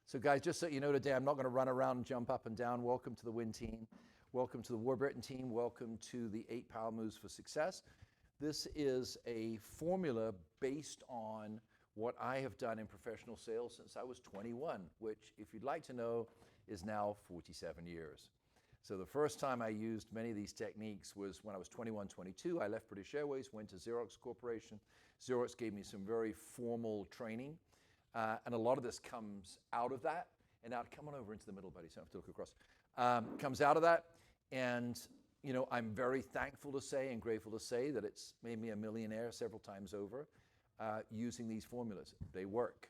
So guys, just so you know today, I'm not going to run around and jump up and down. Welcome to the Win Team. Welcome to the Warburton Team. Welcome to the 8 Power Moves for Success. This is a formula based on what I have done in professional sales since I was 21, which, if you'd like to know, is now 47 years. So the first time I used many of these techniques was when I was 21, 22. I left British Airways, went to Xerox Corporation. Xerox gave me some very formal training. And a lot of this comes out of that. And now, come on over into the middle, buddy, so I don't have to look across. Comes out of that. And, you know, I'm very thankful to say and grateful to say that it's made me a millionaire several times over using these formulas. They work.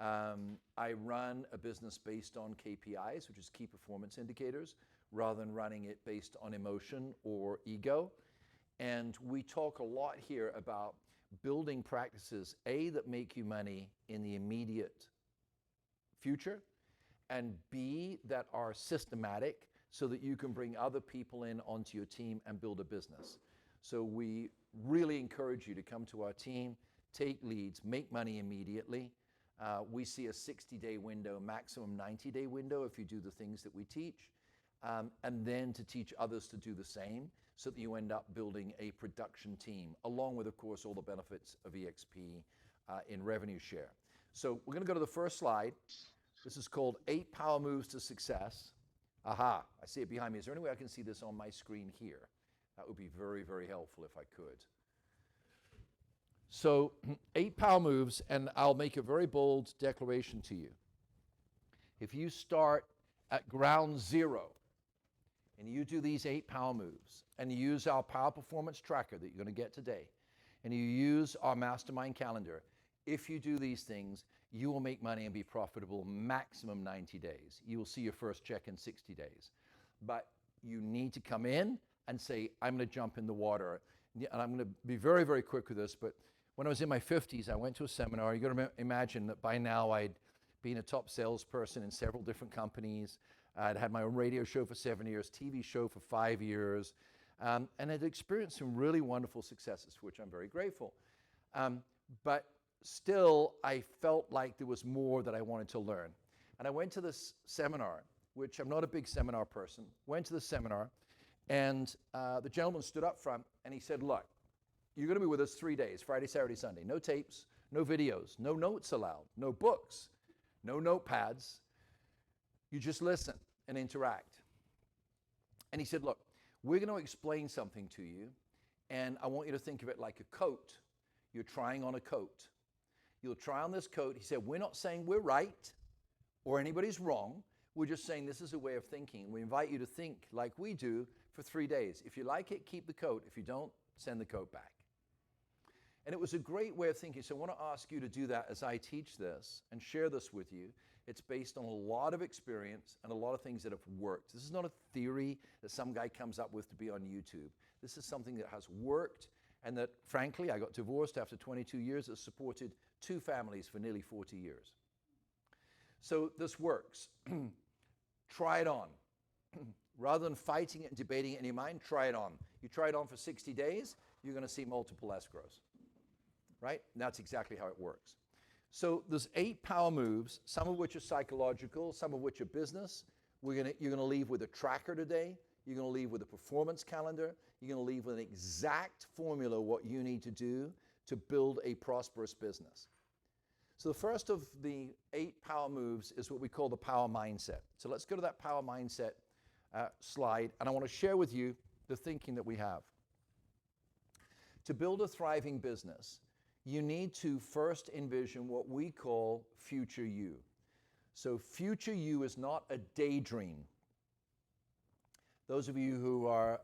I run a business based on KPIs, which is key performance indicators, rather than running it based on emotion or ego. And we talk a lot here about building practices, A, that make you money in the immediate future, and B, that are systematic so that you can bring other people in onto your team and build a business. So we really encourage you to come to our team, take leads, make money immediately. We see a 60-day window, maximum 90-day window if you do the things that we teach, and then to teach others to do the same so that you end up building a production team, along with, of course, all the benefits of EXP in revenue share. So we're going to go to the first slide. This is called 8 Power Moves to Success. Aha, I see it behind me. Is there any way I can see this on my screen here? That would be very, very helpful if I could. So 8 power moves, and I'll make a very bold declaration to you. If you start at ground zero and you do these 8 power moves and you use our power performance tracker that you're going to get today, and you use our mastermind calendar, if you do these things, you will make money and be profitable maximum 90 days. You will see your first check in 60 days. But you need to come in and say, I'm going to jump in the water. And I'm going to be very, very quick with this, but when I was in my 50s, I went to a seminar. You've got to imagine that by now I'd been a top salesperson in several different companies. I'd had my own radio show for 7 years, TV show for 5 years, and I'd experienced some really wonderful successes, for which I'm very grateful. But still, I felt like there was more that I wanted to learn. And I went to this seminar, which I'm not a big seminar person, went to the seminar, and the gentleman stood up front and he said, look, you're going to be with us 3 days, Friday, Saturday, Sunday. No tapes, no videos, no notes allowed, no books, no notepads. You just listen and interact. And he said, look, we're going to explain something to you, and I want you to think of it like a coat. You're trying on a coat. You'll try on this coat. He said, we're not saying we're right or anybody's wrong. We're just saying this is a way of thinking. We invite you to think like we do for 3 days. If you like it, keep the coat. If you don't, send the coat back. And it was a great way of thinking. So I want to ask you to do that as I teach this and share this with you. It's based on a lot of experience and a lot of things that have worked. This is not a theory that some guy comes up with to be on YouTube. This is something that has worked, and that, frankly, I got divorced after 22 years. It supported 2 families for nearly 40 years. So this works. Try it on. Rather than fighting it and debating it in your mind, try it on. You try it on for 60 days, you're going to see multiple escrows. Right? And that's exactly how it works. So there's 8 power moves, some of which are psychological, some of which are business. You're going to leave with a tracker today. You're going to leave with a performance calendar. You're going to leave with an exact formula what you need to do to build a prosperous business. So the first of the 8 power moves is what we call the power mindset. So let's go to that power mindset slide, and I want to share with you the thinking that we have. To build a thriving business, you need to first envision what we call future you. So future you is not a daydream. Those of you who are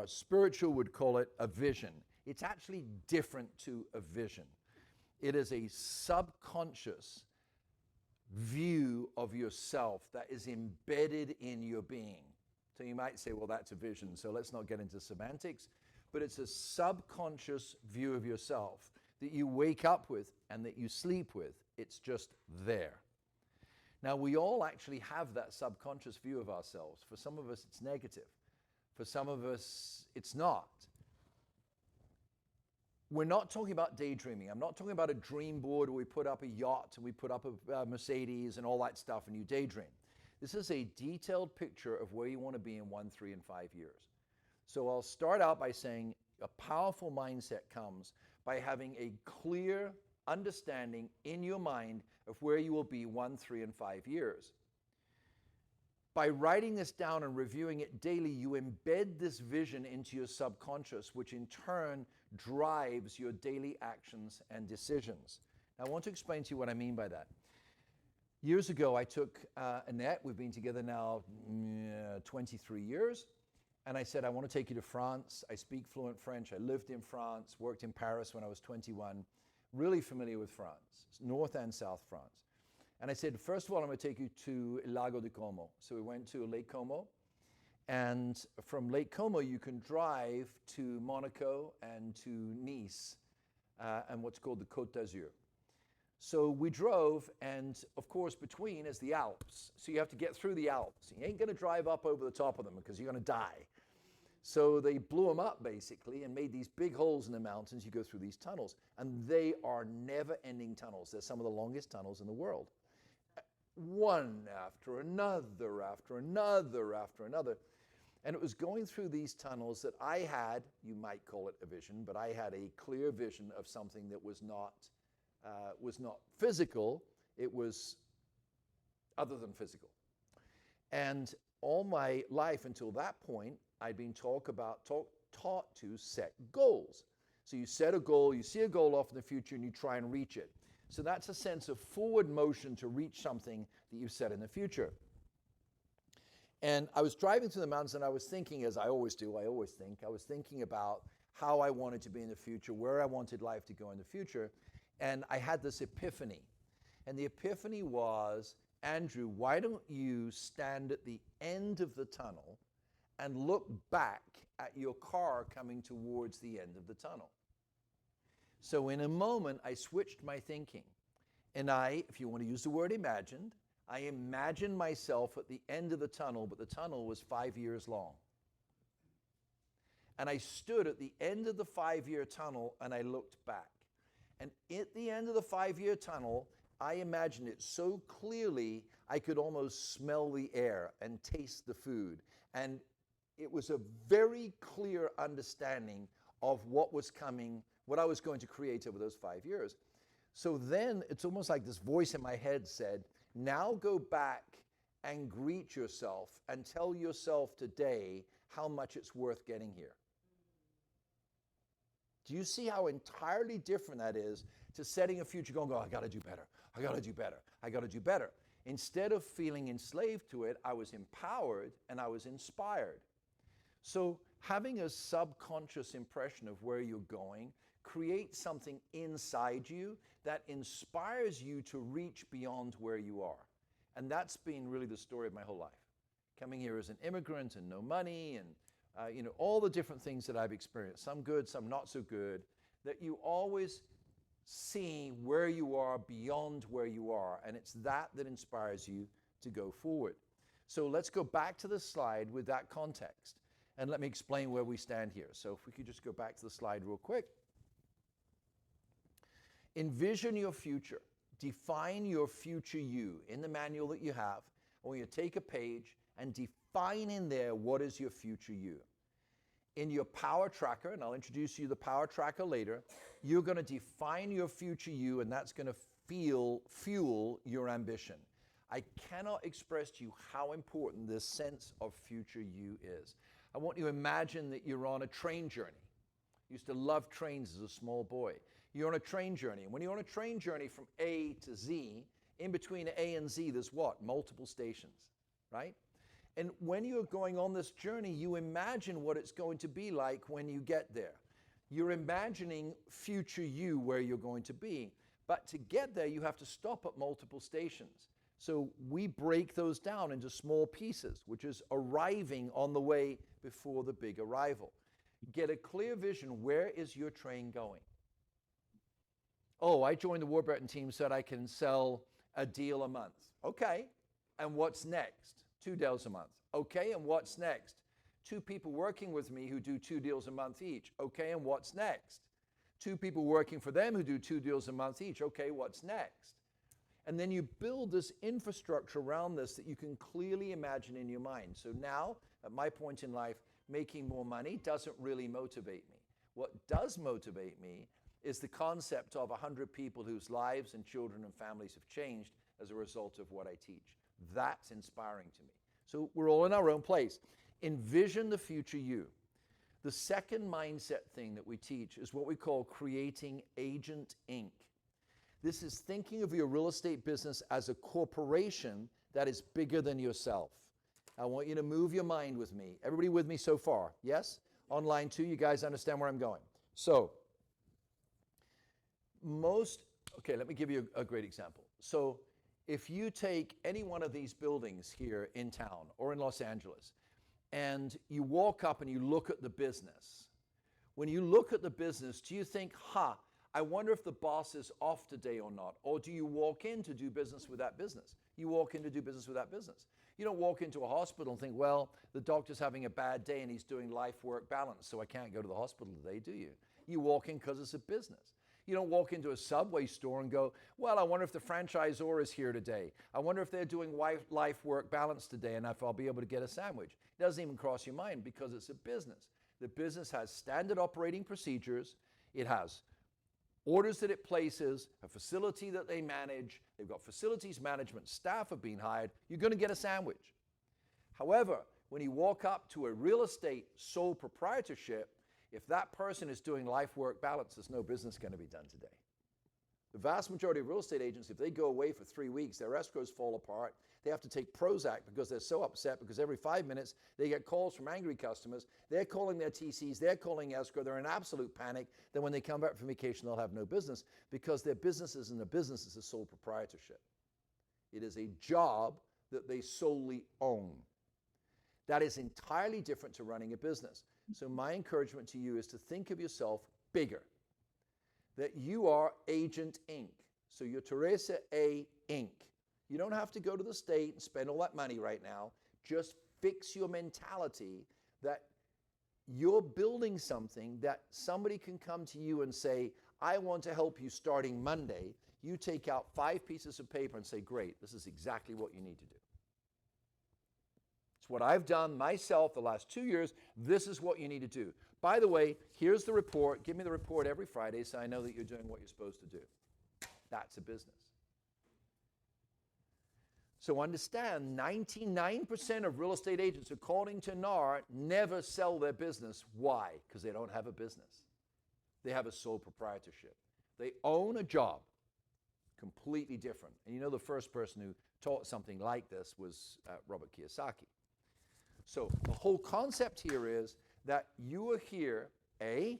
spiritual would call it a vision. It's actually different to a vision. It is a subconscious view of yourself that is embedded in your being. So you might say, well, that's a vision, so let's not get into semantics. But it's a subconscious view of yourself that you wake up with and that you sleep with. It's just there. Now, we all actually have that subconscious view of ourselves. For some of us, it's negative. For some of us, it's not. we're not talking about daydreaming. I'm not talking about a dream board where we put up a yacht and we put up a Mercedes and all that stuff and you daydream. This is a detailed picture of where you want to be in 1, 3, and 5 years. So I'll start out by saying a powerful mindset comes by having a clear understanding in your mind of where you will be 1, 3, and 5 years. By writing this down and reviewing it daily, you embed this vision into your subconscious, which in turn drives your daily actions and decisions. Now, I want to explain to you what I mean by that. Years ago, I took Annette, we've been together now 23 years, and I said, I want to take you to France. I speak fluent French. I lived in France, worked in Paris when I was 21, really familiar with France, North and South France. And I said, first of all, I'm going to take you to Lago di Como. So we went to Lake Como. And from Lake Como, you can drive to Monaco and to Nice and what's called the Côte d'Azur. So we drove, and of course, between is the Alps. So you have to get through the Alps. You ain't going to drive up over the top of them because you're going to die. So they blew them up, basically, and made these big holes in the mountains. You go through these tunnels, and they are never-ending tunnels. They're some of the longest tunnels in the world. One after another, after another, after another. And it was going through these tunnels that I had, you might call it a vision, but I had a clear vision of something that was not physical. It was other than physical. And all my life until that point, I'd been taught to set goals. So you set a goal, you see a goal off in the future, and you try and reach it. So that's a sense of forward motion to reach something that you've set in the future. And I was driving through the mountains and I was thinking, as I always do, I was thinking about how I wanted to be in the future, where I wanted life to go in the future. And I had this epiphany. And the epiphany was, Andrew, why don't you stand at the end of the tunnel and look back at your car coming towards the end of the tunnel? So in a moment, I switched my thinking. And I, if you want to use the word imagined, I imagined myself at the end of the tunnel, but the tunnel was 5 years long. And I stood at the end of the 5-year tunnel and I looked back. And at the end of the 5-year tunnel, I imagined it so clearly I could almost smell the air and taste the food. And it was a very clear understanding of what was coming, what I was going to create over those 5 years. So then it's almost like this voice in my head said, now go back and greet yourself and tell yourself today how much it's worth getting here. Do you see how entirely different that is to setting a future goal and go, I got to do better, I got to do better, I got to do better. Instead of feeling enslaved to it, I was empowered and I was inspired. So having a subconscious impression of where you're going creates something inside you that inspires you to reach beyond where you are. And that's been really the story of my whole life. Coming here as an immigrant and no money and all the different things that I've experienced, some good, some not so good, that you always see where you are beyond where you are, and it's that inspires you to go forward. So let's go back to the slide with that context, and let me explain where we stand here. So if we could just go back to the slide real quick. Envision your future. Define your future you. In the manual that you have, I want you to take a page and define in there what is your future you. In your power tracker, and I'll introduce you to the power tracker later, you're going to define your future you, and that's going to fuel your ambition. I cannot express to you how important this sense of future you is. I want you to imagine that you're on a train journey. I used to love trains as a small boy. You're on a train journey. And when you're on a train journey from A to Z, in between A and Z, there's what? Multiple stations, right? And when you're going on this journey, you imagine what it's going to be like when you get there. You're imagining future you, where you're going to be. But to get there, you have to stop at multiple stations. So we break those down into small pieces, which is arriving on the way before the big arrival. Get a clear vision. Where is your train going? Oh, I joined the Warburton team so that I can sell a deal a month. Okay, and what's next? 2 deals a month. Okay, and what's next? 2 people working with me who do 2 deals a month each. Okay, and what's next? 2 people working for them who do 2 deals a month each. Okay, what's next? And then you build this infrastructure around this that you can clearly imagine in your mind. So now, at my point in life, making more money doesn't really motivate me. What does motivate me is the concept of 100 people whose lives and children and families have changed as a result of what I teach. That's inspiring to me. So we're all in our own place. Envision the future you. The second mindset thing that we teach is what we call creating Agent Inc. This is thinking of your real estate business as a corporation that is bigger than yourself. I want you to move your mind with me. Everybody with me so far? Yes? Online too, you guys understand where I'm going. So, let me give you a great example. So, if you take any one of these buildings here in town or in Los Angeles, and you walk up and you look at the business, when you look at the business, do you think, I wonder if the boss is off today or not? Or do you walk in to do business with that business? You walk in to do business with that business. You don't walk into a hospital and think, well, the doctor's having a bad day and he's doing life-work balance, so I can't go to the hospital today, do you? You walk in because it's a business. You don't walk into a Subway store and go, well, I wonder if the franchisor is here today. I wonder if they're doing life-work balance today and if I'll be able to get a sandwich. It doesn't even cross your mind because it's a business. The business has standard operating procedures. It has orders that it places, a facility that they manage. They've got facilities management staff have been hired. You're going to get a sandwich. However, when you walk up to a real estate sole proprietorship, if that person is doing life-work balance, there's no business going to be done today. The vast majority of real estate agents, if they go away for 3 weeks, their escrows fall apart. They have to take Prozac because they're so upset because every 5 minutes they get calls from angry customers. They're calling their TCs, they're calling escrow, they're in absolute panic. Then when they come back from vacation, they'll have no business because their business isn't a business, it's a sole proprietorship. It is a job that they solely own. That is entirely different to running a business. So my encouragement to you is to think of yourself bigger. That you are Agent Inc. So you're Teresa A. Inc. You don't have to go to the state and spend all that money right now. Just fix your mentality that you're building something that somebody can come to you and say, I want to help you starting Monday. You take out 5 pieces of paper and say, great, this is exactly what you need to do. It's what I've done myself the last 2 years. This is what you need to do. By the way, here's the report. Give me the report every Friday so I know that you're doing what you're supposed to do. That's a business. So understand, 99% of real estate agents, according to NAR, never sell their business. Why? Because they don't have a business. They have a sole proprietorship. They own a job. Completely different. And you know the first person who taught something like this was Robert Kiyosaki. So the whole concept here is that you are here, A,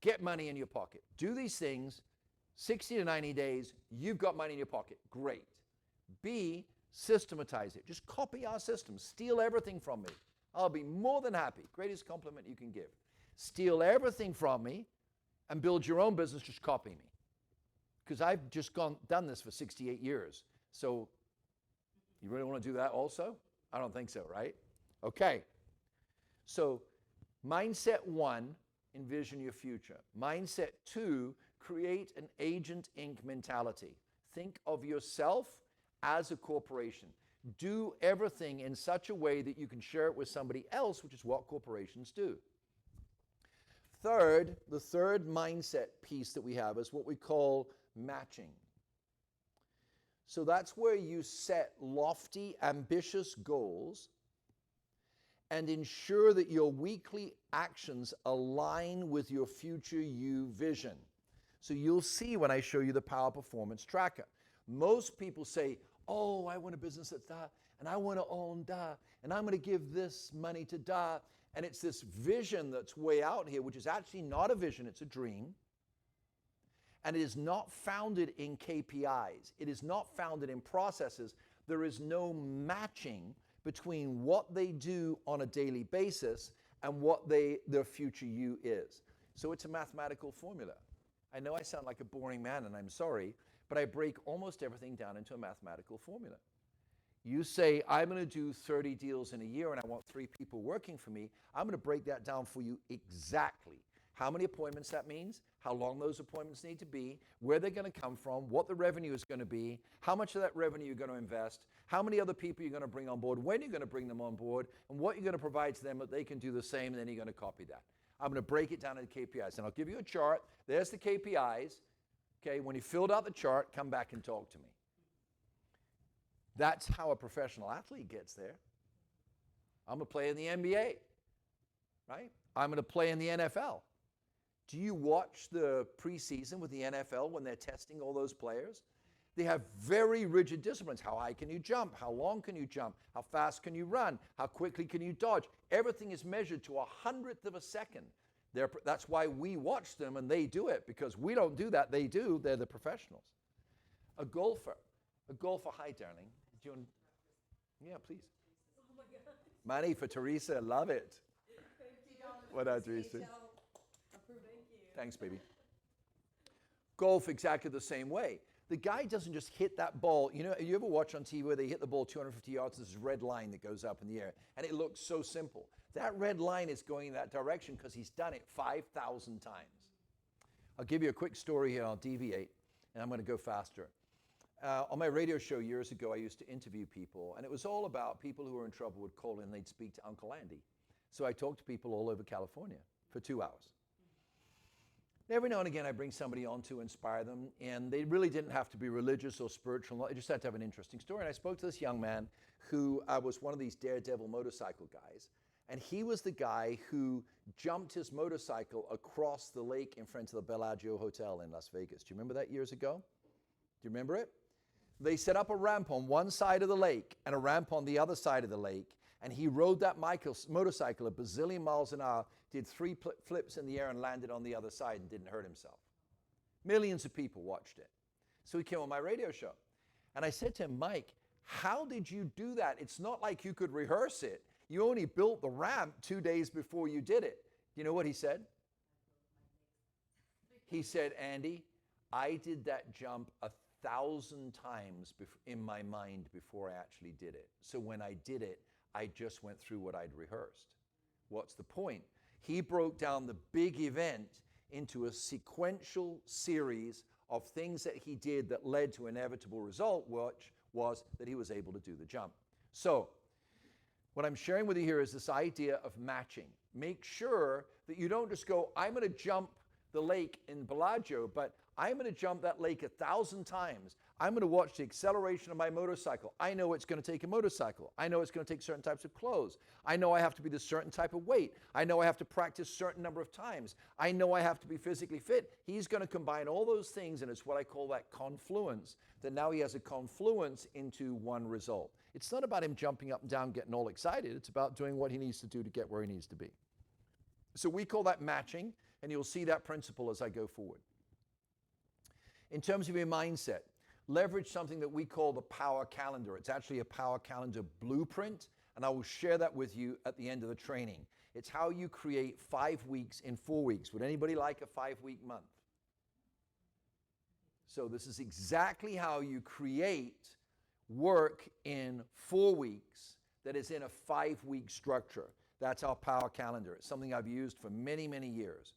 get money in your pocket. Do these things, 60 to 90 days, you've got money in your pocket. Great. B, systematize it. Just copy our system. Steal everything from me. I'll be more than happy. Greatest compliment you can give. Steal everything from me and build your own business. Just copy me. Because I've just done this for 68 years. So you really want to do that also? I don't think so, right? Okay. So mindset 1, envision your future. Mindset 2, create an Agent Inc. mentality. Think of yourself as a corporation. Do everything in such a way that you can share it with somebody else, which is what corporations do. Third, the third mindset piece that we have is what we call matching. So that's where you set lofty, ambitious goals and ensure that your weekly actions align with your future you vision. So you'll see when I show you the Power Performance Tracker. Most people say, oh, I want a business that's that, and I want to own that, and I'm going to give this money to that. And it's this vision that's way out here, which is actually not a vision, it's a dream. And it is not founded in KPIs. It is not founded in processes. There is no matching between what they do on a daily basis and what their future you is. So it's a mathematical formula. I know I sound like a boring man, and I'm sorry, but I break almost everything down into a mathematical formula. You say, I'm going to do 30 deals in a year and I want 3 people working for me. I'm going to break that down for you exactly. How many appointments that means, how long those appointments need to be, where they're going to come from, what the revenue is going to be, how much of that revenue you're going to invest, how many other people you're going to bring on board, when you're going to bring them on board, and what you're going to provide to them that they can do the same, and then you're going to copy that. I'm going to break it down into KPIs, and I'll give you a chart. There's the KPIs. Okay, when you filled out the chart, come back and talk to me. That's how a professional athlete gets there. I'm going to play in the NBA, right? I'm going to play in the NFL. Do you watch the preseason with the NFL when they're testing all those players? They have very rigid disciplines. How high can you jump? How long can you jump? How fast can you run? How quickly can you dodge? Everything is measured to 100th of a second. That's why we watch them and they do it, because we don't do that. They do. They're the professionals. A golfer. Hi, darling. Do you want... Yeah, please. Oh my God. Money for Teresa. Love it. What up, Teresa? Thanks, baby. Golf, exactly the same way. The guy doesn't just hit that ball. You know, you ever watch on TV where they hit the ball 250 yards, there's this red line that goes up in the air, and it looks so simple. That red line is going in that direction because he's done it 5,000 times. I'll give you a quick story here. I'll deviate, and I'm going to go faster. On my radio show years ago, I used to interview people, and it was all about people who were in trouble would call in and they'd speak to Uncle Andy. So I talked to people all over California for 2 hours. Every now and again, I bring somebody on to inspire them, and they really didn't have to be religious or spiritual. They just had to have an interesting story. And I spoke to this young man who was one of these daredevil motorcycle guys, and he was the guy who jumped his motorcycle across the lake in front of the Bellagio Hotel in Las Vegas. Do you remember that years ago? Do you remember it? They set up a ramp on one side of the lake and a ramp on the other side of the lake, and he rode that motorcycle a bazillion miles an hour, did 3 flips in the air and landed on the other side and didn't hurt himself. Millions of people watched it. So he came on my radio show. And I said to him, Mike, how did you do that? It's not like you could rehearse it. You only built the ramp 2 days before you did it. You know what he said? He said, Andy, I did that jump 1,000 times in my mind before I actually did it. So when I did it, I just went through what I'd rehearsed. What's the point? He broke down the big event into a sequential series of things that he did that led to an inevitable result, which was that he was able to do the jump. So what I'm sharing with you here is this idea of matching. Make sure that you don't just go, I'm going to jump the lake in Bellagio, but I'm going to jump that lake 1,000 times. I'm going to watch the acceleration of my motorcycle. I know it's going to take a motorcycle. I know it's going to take certain types of clothes. I know I have to be this certain type of weight. I know I have to practice a certain number of times. I know I have to be physically fit. He's going to combine all those things, and it's what I call that confluence, that now he has a confluence into one result. It's not about him jumping up and down, getting all excited. It's about doing what he needs to do to get where he needs to be. So we call that matching, and you'll see that principle as I go forward. In terms of your mindset, leverage something that we call the power calendar. It's actually a power calendar blueprint, and I will share that with you at the end of the training. It's how you create 5 weeks in 4 weeks. Would anybody like a 5-week month? So this is exactly how you create work in 4 weeks that is in a 5-week structure. That's our power calendar. It's something I've used for many, many years.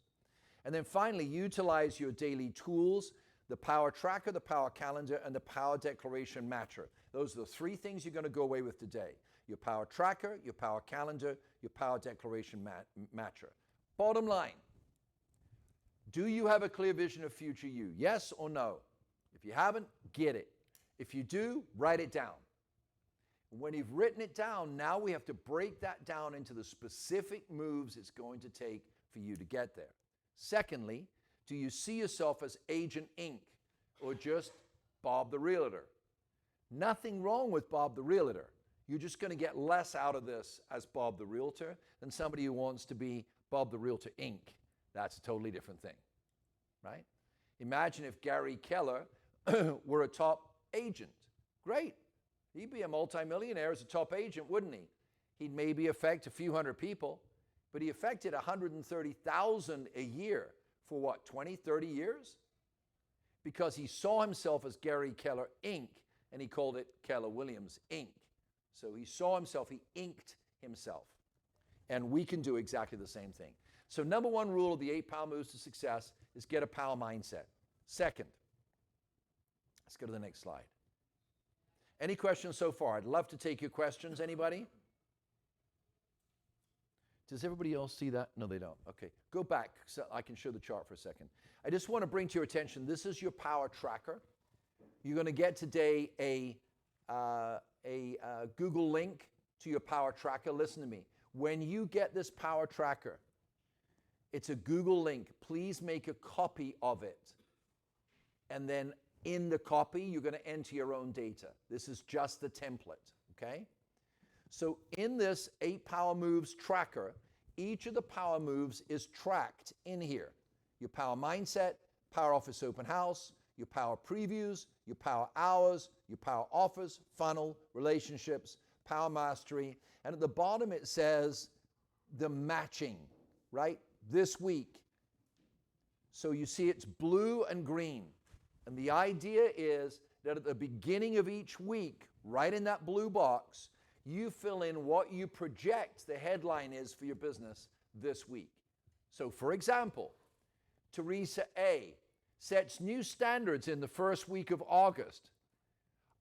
And then finally, utilize your daily tools, the power tracker, the power calendar, and the power declaration matcher. Those are the 3 things you're going to go away with today. Your power tracker, your power calendar, your power declaration matcher. Bottom line, do you have a clear vision of future you? Yes or no? If you haven't, get it. If you do, write it down. When you've written it down, now we have to break that down into the specific moves it's going to take for you to get there. Secondly, do you see yourself as Agent Inc. or just Bob the Realtor? Nothing wrong with Bob the Realtor. You're just going to get less out of this as Bob the Realtor than somebody who wants to be Bob the Realtor Inc. That's a totally different thing, right? Imagine if Gary Keller were a top agent. Great. He'd be a multimillionaire as a top agent, wouldn't he? He'd maybe affect a few hundred people, but he affected 130,000 a year for what, 20, 30 years? Because he saw himself as Gary Keller Inc., and he called it Keller Williams Inc. So he saw himself, he inked himself. And we can do exactly the same thing. So number one rule of the 8 power moves to success is get a power mindset. Second, let's go to the next slide. Any questions so far? I'd love to take your questions. Anybody? Does everybody else see that? No, they don't. Okay. Go back so I can show the chart for a second. I just want to bring to your attention, this is your power tracker. You're going to get today a Google link to your power tracker. Listen to me. When you get this power tracker, it's a Google link. Please make a copy of it. And then in the copy, you're going to enter your own data. This is just the template, okay? So in this 8 power moves tracker, each of the power moves is tracked in here. Your power mindset, power office open house, your power previews, your power hours, your power offers, funnel, relationships, power mastery. And at the bottom it says the matching, right? This week. So you see it's blue and green. And the idea is that at the beginning of each week, right in that blue box, you fill in what you project the headline is for your business this week. So for example, Teresa A. sets new standards in the first week of August,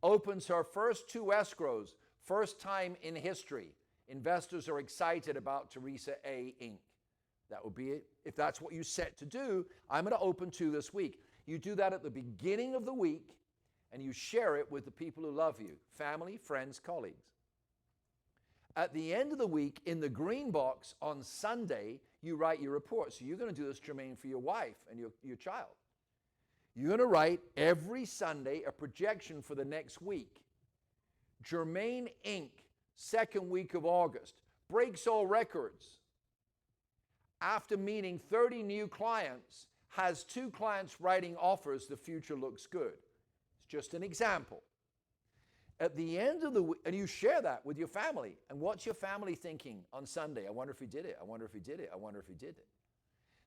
opens her first 2 escrows, first time in history. Investors are excited about Teresa A. Inc. That would be it. If that's what you set to do, I'm going to open 2 this week. You do that at the beginning of the week, and you share it with the people who love you, family, friends, colleagues. At the end of the week, in the green box on Sunday, you write your report. So you're going to do this, Jermaine, for your wife and your child. You're going to write every Sunday a projection for the next week. Jermaine Inc., second week of August, breaks all records. After meeting 30 new clients, has 2 clients writing offers, the future looks good. It's just an example. At the end of the week, and you share that with your family. And what's your family thinking on Sunday? I wonder if he did it. I wonder if he did it. I wonder if he did it.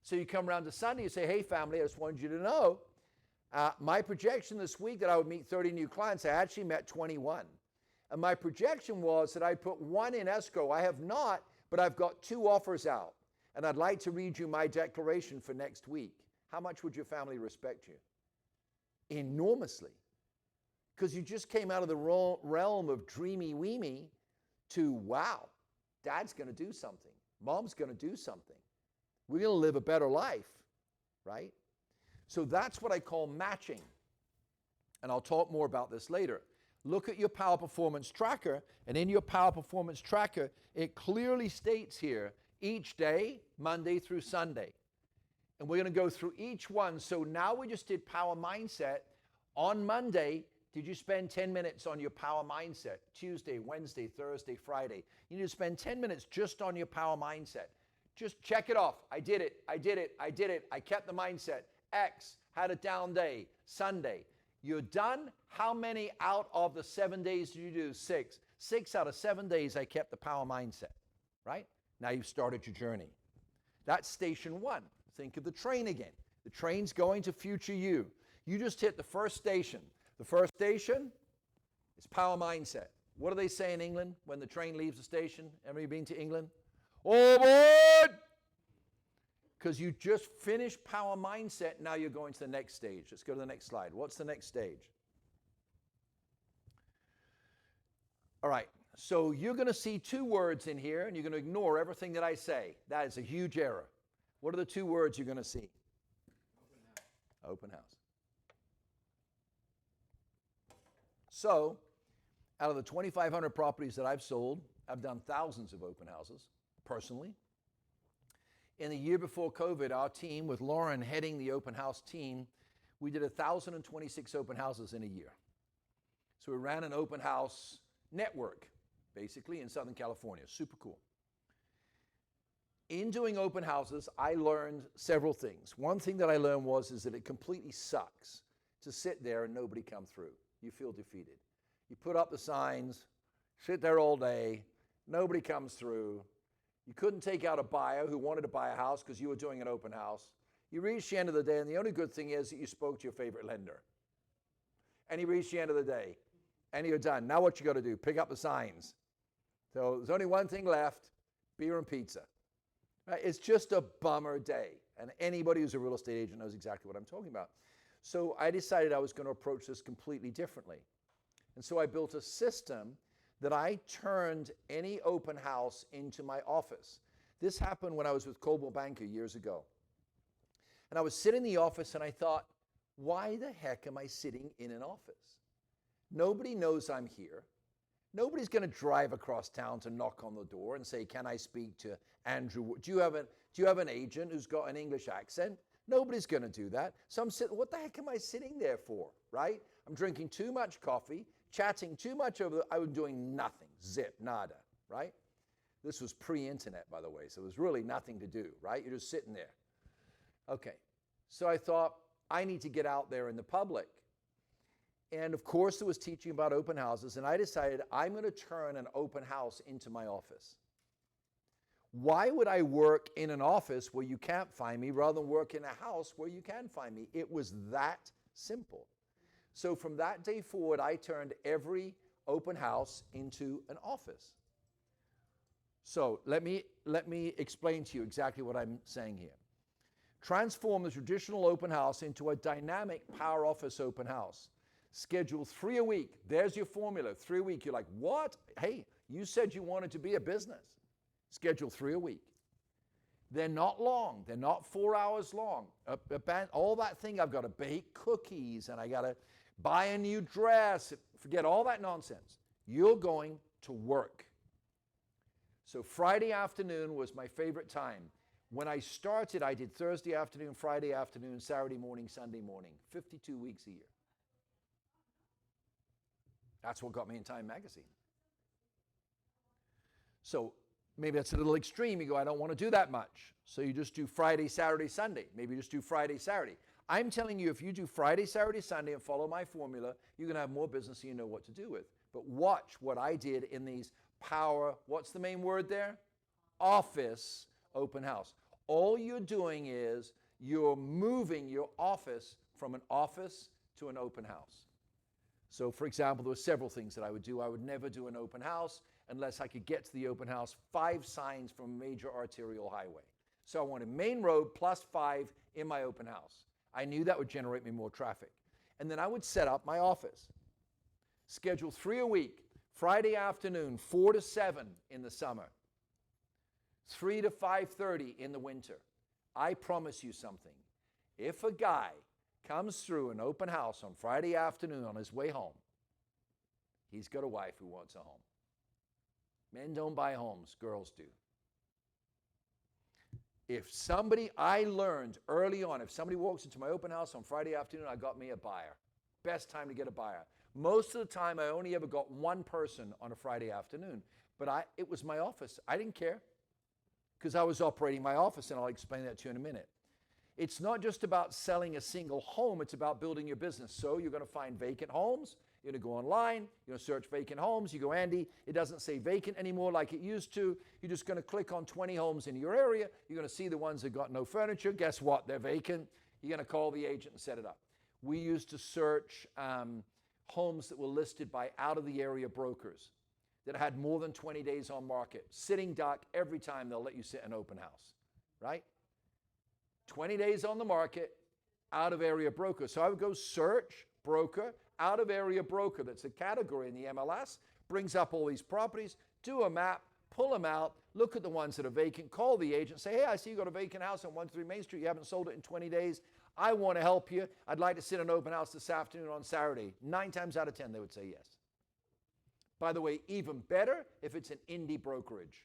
So you come around to Sunday, you say, hey, family, I just wanted you to know, my projection this week that I would meet 30 new clients, I actually met 21. And my projection was that I'd put 1 in escrow. I have not, but I've got 2 offers out. And I'd like to read you my declaration for next week. How much would your family respect you? Enormously. Because you just came out of the realm of dreamy-weemy to, wow, Dad's going to do something. Mom's going to do something. We're going to live a better life, right? So that's what I call matching. And I'll talk more about this later. Look at your Power Performance Tracker, and in your Power Performance Tracker, it clearly states here, each day, Monday through Sunday. And we're going to go through each one. So now we just did Power Mindset. On Monday, did you spend 10 minutes on your Power Mindset? Tuesday, Wednesday, Thursday, Friday. You need to spend 10 minutes just on your Power Mindset. Just check it off. I did it. I did it. I did it. I kept the mindset. X, had a down day. Sunday. You're done. How many out of the 7 days did you do? 6. 6 out of 7 days I kept the Power Mindset, right? Now you've started your journey. That's station 1. Think of the train again. The train's going to future you. You just hit the first station. The first station is Power Mindset. What do they say in England when the train leaves the station? Everybody been to England? Oh, boy! Because you just finished Power Mindset, now you're going to the next stage. Let's go to the next slide. What's the next stage? All right, so you're going to see 2 words in here, and you're going to ignore everything that I say. That is a huge error. What are the 2 words you're going to see? Open house. Open house. So, out of the 2,500 properties that I've sold, I've done thousands of open houses, personally. In the year before COVID, our team, with Lauren heading the open house team, we did 1,026 open houses in a year. So we ran an open house network, basically, in Southern California. Super cool. In doing open houses, I learned several things. One thing that I learned is that it completely sucks to sit there and nobody come through. You feel defeated. You put up the signs, sit there all day, nobody comes through. You couldn't take out a buyer who wanted to buy a house because you were doing an open house. You reach the end of the day, and the only good thing is that you spoke to your favorite lender. And you reach the end of the day, and you're done. Now what you got to do? Pick up the signs. So there's only one thing left, beer and pizza. Right? It's just a bummer day. And anybody who's a real estate agent knows exactly what I'm talking about. So I decided I was going to approach this completely differently. And so I built a system that I turned any open house into my office. This happened when I was with Coldwell Banker years ago. And I was sitting in the office and I thought, why the heck am I sitting in an office? Nobody knows I'm here. Nobody's going to drive across town to knock on the door and say, can I speak to Andrew? Do you have an agent who's got an English accent? Nobody's going to do that. So I'm sitting, what the heck am I sitting there for, right? I'm drinking too much coffee, chatting too much I was doing nothing, zip, nada, right? This was pre-internet, by the way, so it was really nothing to do, right? You're just sitting there. Okay, so I thought, I need to get out there in the public. And of course, there was teaching about open houses, and I decided I'm going to turn an open house into my office. Why would I work in an office where you can't find me rather than work in a house where you can find me? It was that simple. So from that day forward, I turned every open house into an office. So let me explain to you exactly what I'm saying here. Transform the traditional open house into a dynamic power office open house. Schedule 3 a week. There's your formula, 3 a week. You're like, what? Hey, you said you wanted to be a business. Schedule 3 a week. They're not long. They're not 4 hours long. All that thing, I've got to bake cookies and I got to buy a new dress. Forget all that nonsense. You're going to work. So Friday afternoon was my favorite time. When I started, I did Thursday afternoon, Friday afternoon, Saturday morning, Sunday morning, 52 weeks a year. That's what got me in Time magazine. So maybe that's a little extreme. You go, I don't want to do that much. So you just do Friday, Saturday, Sunday. Maybe you just do Friday, Saturday. I'm telling you, if you do Friday, Saturday, Sunday and follow my formula, you're going to have more business than you know what to do with. But watch what I did in these power, what's the main word there? Office open house. All you're doing is you're moving your office from an office to an open house. So for example, there were several things that I would do. I would never do an open house unless I could get to the open house 5 signs from a major arterial highway. So I wanted main road plus 5 in my open house. I knew that would generate me more traffic. And then I would set up my office. Schedule 3 a week, Friday afternoon, 4 to 7 in the summer, 3 to 5:30 in the winter. I promise you something. If a guy comes through an open house on Friday afternoon on his way home, he's got a wife who wants a home. Men don't buy homes, girls do. I learned early on, if somebody walks into my open house on Friday afternoon, I got me a buyer. Best time to get a buyer. Most of the time, I only ever got one person on a Friday afternoon, but it was my office. I didn't care because I was operating my office, and I'll explain that to you in a minute. It's not just about selling a single home, it's about building your business. So you're going to find vacant homes. You're going to go online, you're going to search vacant homes. You go, Andy, it doesn't say vacant anymore like it used to. You're just going to click on 20 homes in your area. You're going to see the ones that got no furniture. Guess what? They're vacant. You're going to call the agent and set it up. We used to search homes that were listed by out-of-the-area brokers that had more than 20 days on market. Sitting duck every time they'll let you sit in an open house, right? 20 days on the market, out-of-area broker. So I would go search broker, out-of-area broker. That's a category in the MLS. Brings up all these properties, do a map, pull them out, look at the ones that are vacant, call the agent, say, hey, I see you got a vacant house on 1-3 Main Street. You haven't sold it in 20 days. I want to help you. I'd like to sit in an open house this afternoon on Saturday. 9 times out of 10, they would say yes. By the way, even better if it's an indie brokerage,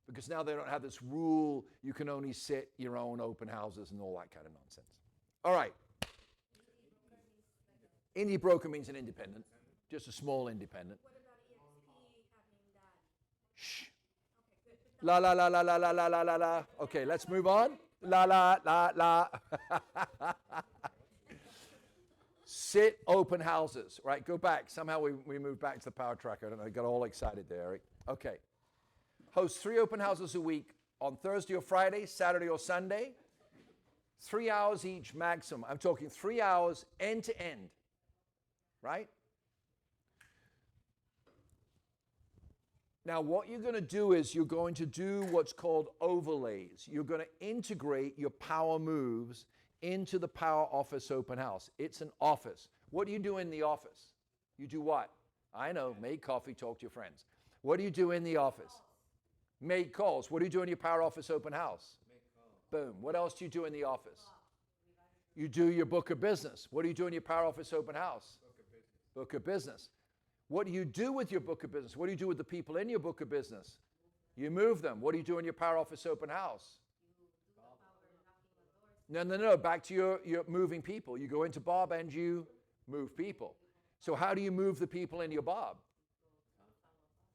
because now they don't have this rule you can only sit your own open houses and all that kind of nonsense. All right. Indie broker means an independent, just a small independent. What about EXP having that? Shh. Okay, good. La la la la la la la la la la. Okay, let's move on. La la la la. Sit open houses, right? Go back. Somehow we moved back to the power track. I don't know. I got all excited there, Eric. Okay. Host 3 open houses a week on Thursday or Friday, Saturday or Sunday. 3 hours each maximum. I'm talking 3 hours end to end, right? Now, what you're going to do is you're going to do what's called overlays. You're going to integrate your power moves into the Power Office Open House. It's an office. What do you do in the office? You do what? I know, make coffee, talk to your friends. What do you do in the office? Make calls. What do you do in your Power Office Open House? Make calls. Boom. What else do you do in the office? You do your book of business. What do you do in your Power Office Open House? Book of business. Book of business. What do you do with your book of business? What do you do with the people in your book of business? You move them. What do you do in your Power Office Open House? No. Back to your moving people. You go into Bob and you move people. So how do you move the people in your Bob?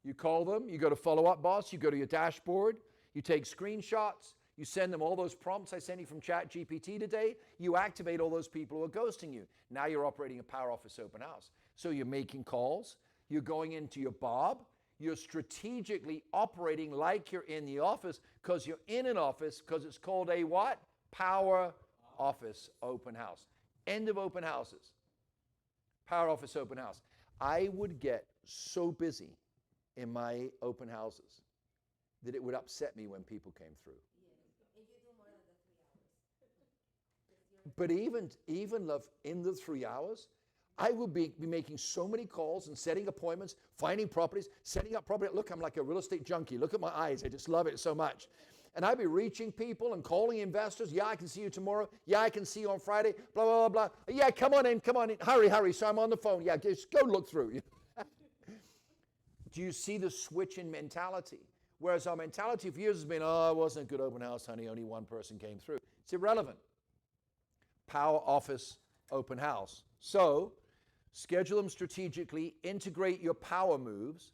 You call them. You go to Follow-Up Boss. You go to your dashboard. You take screenshots. You send them all those prompts I sent you from ChatGPT today. You activate all those people who are ghosting you. Now you're operating a Power Office Open House. So you're making calls. You're going into your Bob. You're strategically operating like you're in the office because you're in an office because it's called a what? Power Office Open House. End of open houses. Power Office Open House. I would get so busy in my open houses that it would upset me when people came through. And you do more than the 3 hours. But even love in the 3 hours, I would be making so many calls and setting appointments, finding properties, setting up property. Look, I'm like a real estate junkie. Look at my eyes. I just love it so much. And I'd be reaching people and calling investors. Yeah, I can see you tomorrow. Yeah, I can see you on Friday. Blah, blah, blah, blah. Yeah, come on in. Hurry. So I'm on the phone. Yeah, just go look through. Do you see the switch in mentality? Whereas our mentality for years has been, oh, it wasn't a good open house, honey. Only one person came through. It's irrelevant. Power Office Open House. So schedule them strategically. Integrate your power moves.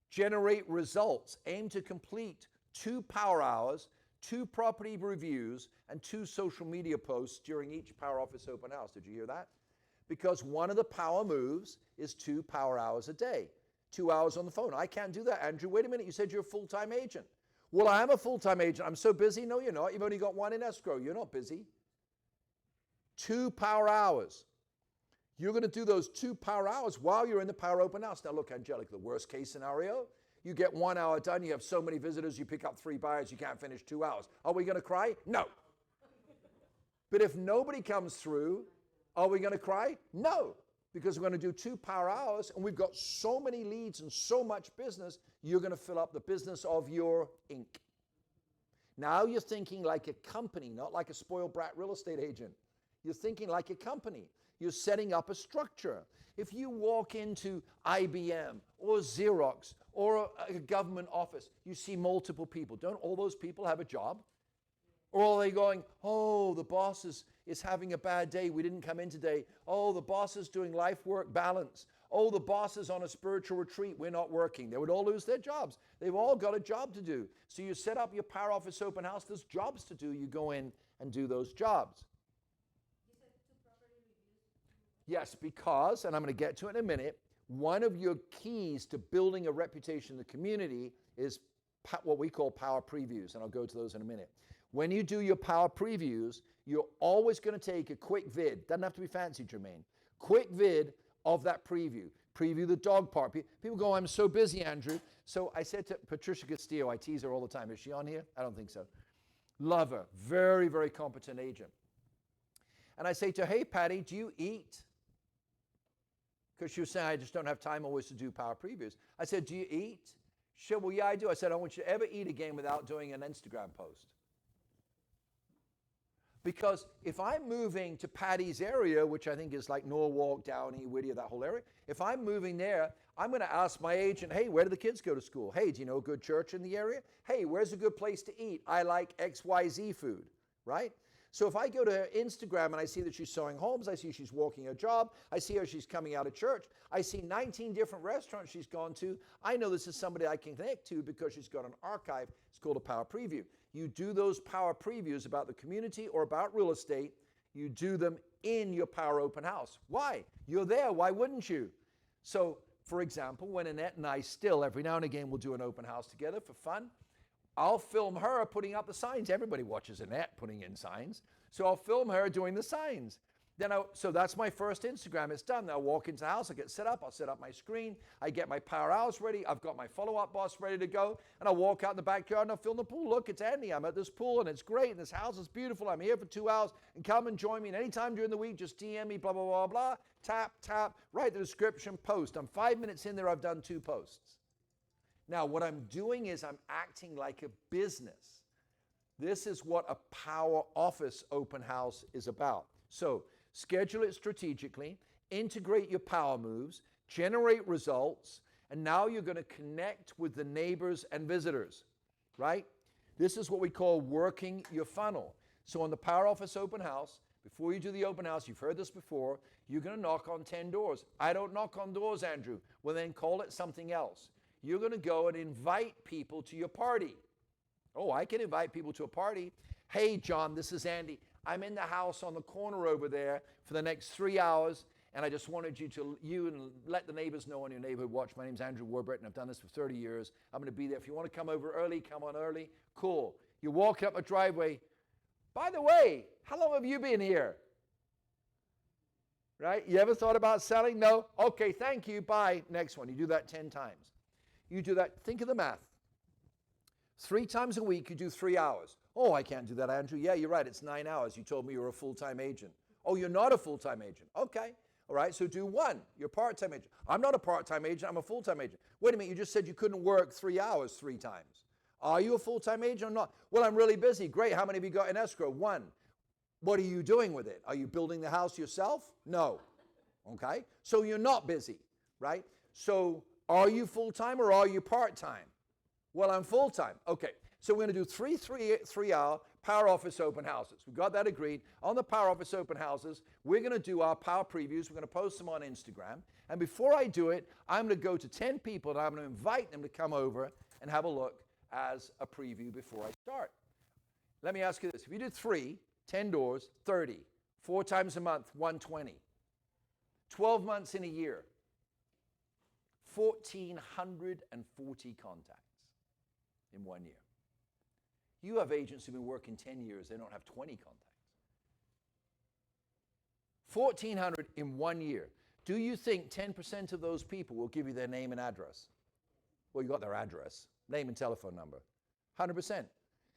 Generate results. Aim to complete 2 power hours, 2 property reviews, and 2 social media posts during each Power Office Open House. Did you hear that? Because one of the power moves is 2 power hours a day. 2 hours on the phone. I can't do that, Andrew. Wait a minute. You said you're a full-time agent. Well, I am a full-time agent. I'm so busy. No, you're not. You've only got 1 in escrow. You're not busy. 2 power hours. You're going to do those 2 power hours while you're in the Power Open House. Now, look, Angelic, the worst case scenario, you get 1 hour done. You have so many visitors. You pick up 3 buyers. You can't finish 2 hours. Are we going to cry? No. But if nobody comes through, are we going to cry? No. Because we're going to do 2 power hours, and we've got so many leads and so much business, you're going to fill up the business of your ink. Now you're thinking like a company, not like a spoiled brat real estate agent. You're thinking like a company. You're setting up a structure. If you walk into IBM or Xerox or a government office, you see multiple people. Don't all those people have a job? Or are they going, oh, the boss is having a bad day. We didn't come in today. Oh, the boss is doing life-work balance. Oh, the boss is on a spiritual retreat. We're not working. They would all lose their jobs. They've all got a job to do. So you set up your Power Office Open House. There's jobs to do. You go in and do those jobs. You said 2 property reviews. Yes, because, and I'm going to get to it in a minute, one of your keys to building a reputation in the community is what we call power previews, and I'll go to those in a minute. When you do your power previews, you're always going to take a quick vid. Doesn't have to be fancy, Jermaine. Quick vid of that preview. Preview the dog park. People go, I'm so busy, Andrew. So I said to Patricia Castillo, I tease her all the time. Is she on here? I don't think so. Love her. Very, very competent agent. And I say to her, hey, Patty, do you eat? Because she was saying, I just don't have time always to do power previews. I said, do you eat? She said, well, yeah, I do. I said, I don't want you to ever eat again without doing an Instagram post. Because if I'm moving to Patty's area, which I think is like Norwalk, Downey, Whittier, that whole area, if I'm moving there, I'm going to ask my agent, hey, where do the kids go to school? Hey, do you know a good church in the area? Hey, where's a good place to eat? I like XYZ food, right? So if I go to her Instagram and I see that she's showing homes, I see she's walking her job, I see her she's coming out of church, I see 19 different restaurants she's gone to, I know this is somebody I can connect to because she's got an archive. It's called a power preview. You do those power previews about the community or about real estate, you do them in your Power Open House. Why? You're there. Why wouldn't you? So, for example, when Annette and I still, every now and again, we'll do an open house together for fun, I'll film her putting up the signs. Everybody watches Annette putting in signs. So I'll film her doing the signs. So that's my first Instagram. It's done. Now I walk into the house, I get set up, I'll set up my screen, I get my power hours ready, I've got my follow-up boss ready to go, and I walk out in the backyard and I fill in the pool. Look, it's Andy. I'm at this pool and it's great and this house is beautiful. I'm here for 2 hours and come and join me. And anytime during the week, just DM me, blah, blah, blah, blah. Tap, tap, write the description, post. I'm 5 minutes in there, I've done 2 posts. Now, what I'm doing is I'm acting like a business. This is what a power office open house is about. So, schedule it strategically, integrate your power moves, generate results, and now you're going to connect with the neighbors and visitors, right? This is what we call working your funnel. So on the Power Office Open House, before you do the open house, you've heard this before, you're going to knock on 10 doors. I don't knock on doors, Andrew. Well, then call it something else. You're going to go and invite people to your party. Oh, I can invite people to a party. Hey, John, this is Andy. I'm in the house on the corner over there for the next 3 hours, and I just wanted you and let the neighbors know in your neighborhood, watch. My name's Andrew Warburton. I've done this for 30 years. I'm going to be there. If you want to come over early, come on early. Cool. You walk up a driveway. By the way, how long have you been here? Right? You ever thought about selling? No? Okay, thank you. Bye. Next one. You do that 10 times. You do that. Think of the math. 3 times a week, you do 3 hours. Oh, I can't do that, Andrew. Yeah, you're right. It's 9 hours. You told me you were a full-time agent. Oh, you're not a full-time agent. Okay. All right, so do 1. You're a part-time agent. I'm not a part-time agent. I'm a full-time agent. Wait a minute. You just said you couldn't work 3 hours 3 times. Are you a full-time agent or not? Well, I'm really busy. Great. How many have you got in escrow? 1. What are you doing with it? Are you building the house yourself? No. Okay. So you're not busy, right? So are you full-time or are you part-time? Well, I'm full-time. Okay. So we're going to do 3-hour Power Office open houses. We've got that agreed. On the Power Office open houses, we're going to do our power previews. We're going to post them on Instagram. And before I do it, I'm going to go to 10 people and I'm going to invite them to come over and have a look as a preview before I start. Let me ask you this. If you did 3, 10 doors, 30, 4 times a month, 120, 12 months in a year, 1,440 contacts in 1 year. You have agents who've been working 10 years, they don't have 20 contacts. 1,400 in 1 year. Do you think 10% of those people will give you their name and address? Well, you got their address, name and telephone number. 100%.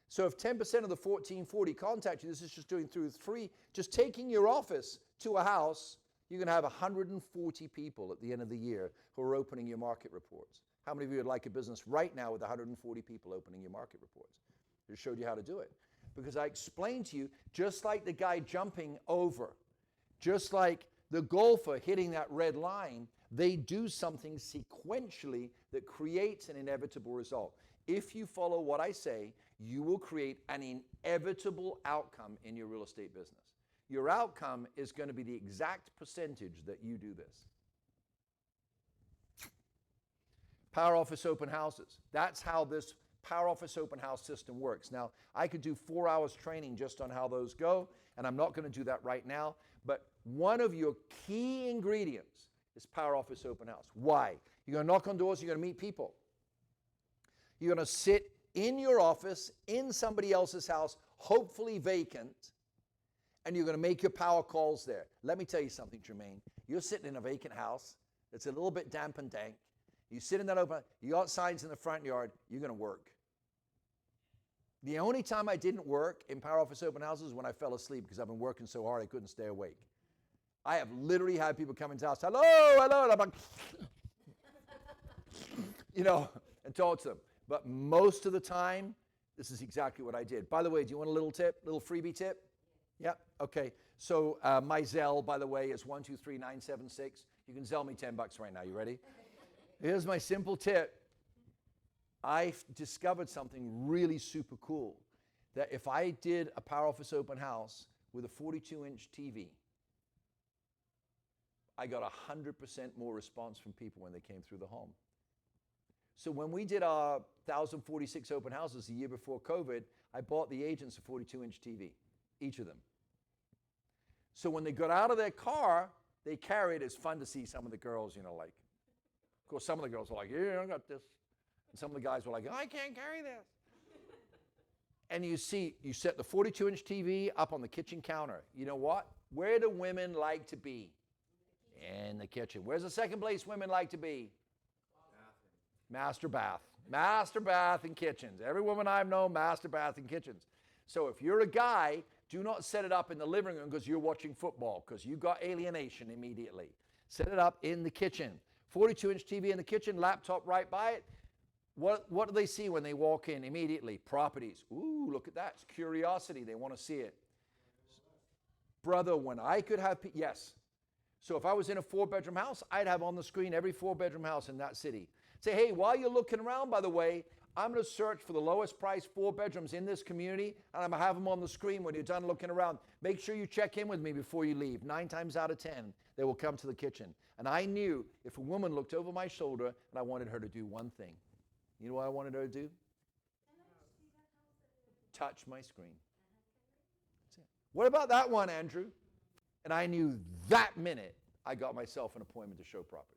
So if 10% of the 1,440 contact you, this is just doing through 3, just taking your office to a house, you're going to have 140 people at the end of the year who are opening your market reports. How many of you would like a business right now with 140 people opening your market reports? I just showed you how to do it. Because I explained to you, just like the guy jumping over, just like the golfer hitting that red line, they do something sequentially that creates an inevitable result. If you follow what I say, you will create an inevitable outcome in your real estate business. Your outcome is going to be the exact percentage that you do this. Power Office open houses. That's how this Power Office open house system works. Now, I could do 4 hours training just on how those go, and I'm not going to do that right now, but one of your key ingredients is Power Office open house. Why? You're going to knock on doors, you're going to meet people. You're going to sit in your office, in somebody else's house, hopefully vacant, and you're going to make your power calls there. Let me tell you something, Jermaine. You're sitting in a vacant house that's a little bit damp and dank. You sit in that open, you got signs in the front yard, you're going to work. The only time I didn't work in Power Office open houses is when I fell asleep because I've been working so hard I couldn't stay awake. I have literally had people come into the house, hello, hello, and I'm like, and talk to them. But most of the time, this is exactly what I did. By the way, do you want a little tip, little freebie tip? Yep, okay. So my Zelle, by the way, is 123976. You can Zelle me $10 right now. You ready? Here's my simple tip. I discovered something really super cool, that if I did a Power Office open house with a 42-inch TV, I got 100% more response from people when they came through the home. So when we did our 1,046 open houses the year before COVID, I bought the agents a 42-inch TV, each of them. So when they got out of their car, they carried, it's fun to see some of the girls, like, of course, some of the girls were like, yeah, I got this. And some of the guys were like, I can't carry this. And you set the 42-inch TV up on the kitchen counter. You know what? Where do women like to be? In the kitchen. Where's the second place women like to be? Master bath. Master bath and kitchens. Every woman I've known, master bath and kitchens. So if you're a guy, do not set it up in the living room because you're watching football, because you got alienation immediately. Set it up in the kitchen. 42-inch TV in the kitchen, laptop right by it. What do they see when they walk in immediately? Properties. Ooh, look at that. It's curiosity. They want to see it. Brother, when I could have, yes. So if I was in a 4-bedroom house, I'd have on the screen every 4-bedroom house in that city. Say, hey, while you're looking around, by the way, I'm going to search for the lowest price 4 bedrooms in this community, and I'm going to have them on the screen when you're done looking around. Make sure you check in with me before you leave. 9 times out of 10, they will come to the kitchen. And I knew if a woman looked over my shoulder and I wanted her to do one thing. You know what I wanted her to do? Touch my screen. That's it. What about that one, Andrew? And I knew that minute I got myself an appointment to show property.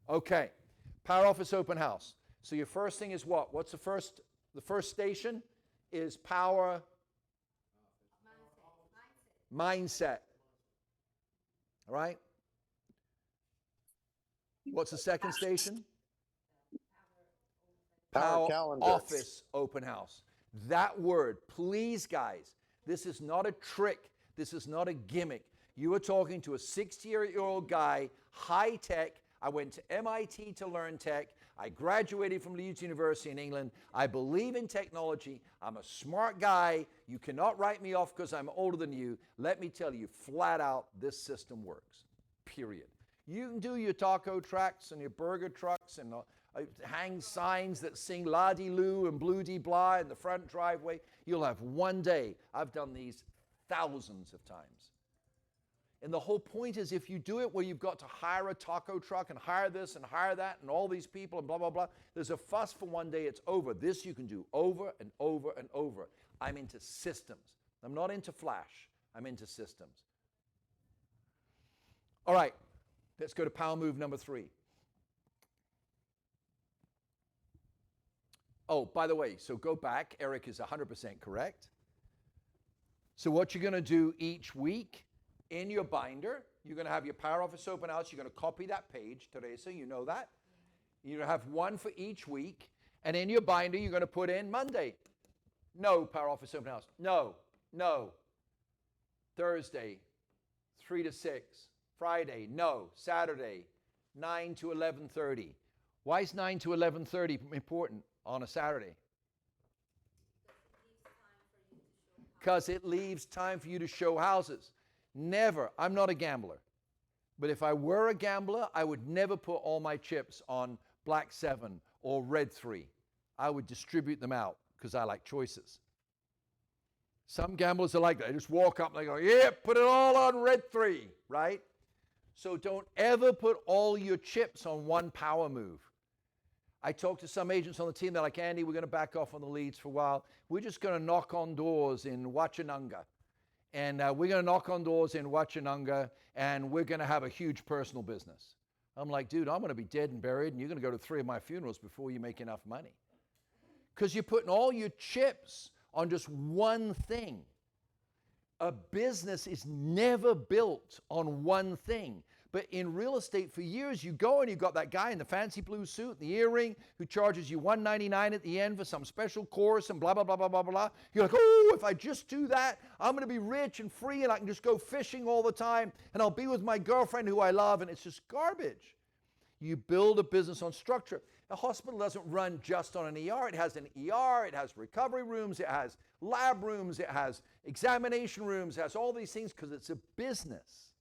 Okay, Power Office Open House. So your first thing is what? What's the first station is power mindset. All right? What's the second station? Power calendar. Office Open House. That word, please guys, this is not a trick. This is not a gimmick. You are talking to a 68-year-old guy, high tech. I went to MIT to learn tech. I graduated from Leeds University in England. I believe in technology. I'm a smart guy. You cannot write me off because I'm older than you. Let me tell you, flat out, this system works, period. You can do your taco trucks and your burger trucks and hang signs that sing la-di-loo and blue-di-blah in the front driveway. You'll have one day. I've done these thousands of times. And the whole point is if you do it where you've got to hire a taco truck and hire this and hire that and all these people and blah, blah, blah, there's a fuss for one day, it's over. This you can do over and over and over. I'm into systems. I'm not into flash. I'm into systems. All right, let's go to power move number 3. Oh, by the way, so go back. Eric is 100% correct. So what you're going to do each week, in your binder, you're going to have your Power Office Open House. You're going to copy that page, Teresa, you know that. You're going to have one for each week. And in your binder, you're going to put in Monday. No Power Office Open House. No. Thursday, 3 to 6. Friday, no. Saturday, 9 to 11:30. Why is 9 to 11:30 important on a Saturday? Because it leaves time for you to show houses. Never. I'm not a gambler. But if I were a gambler, I would never put all my chips on Black 7 or Red 3. I would distribute them out because I like choices. Some gamblers are like that. They just walk up and they go, yeah, put it all on Red 3, right? So don't ever put all your chips on one power move. I talked to some agents on the team. They're like, Andy, we're going to back off on the leads for a while. We're just going to knock on doors in Wachananga. And we're going to knock on doors in Wachananga, and we're going to have a huge personal business. I'm like, dude, I'm going to be dead and buried, and you're going to go to 3 of my funerals before you make enough money. Because you're putting all your chips on just one thing. A business is never built on one thing. But in real estate, for years, you go and you've got that guy in the fancy blue suit and the earring who charges you $199 at the end for some special course and blah, blah, blah, blah, blah, blah. You're like, oh, if I just do that, I'm going to be rich and free and I can just go fishing all the time and I'll be with my girlfriend who I love, and it's just garbage. You build a business on structure. A hospital doesn't run just on an ER. It has an ER, it has recovery rooms, it has lab rooms, it has examination rooms, it has all these things because it's a business.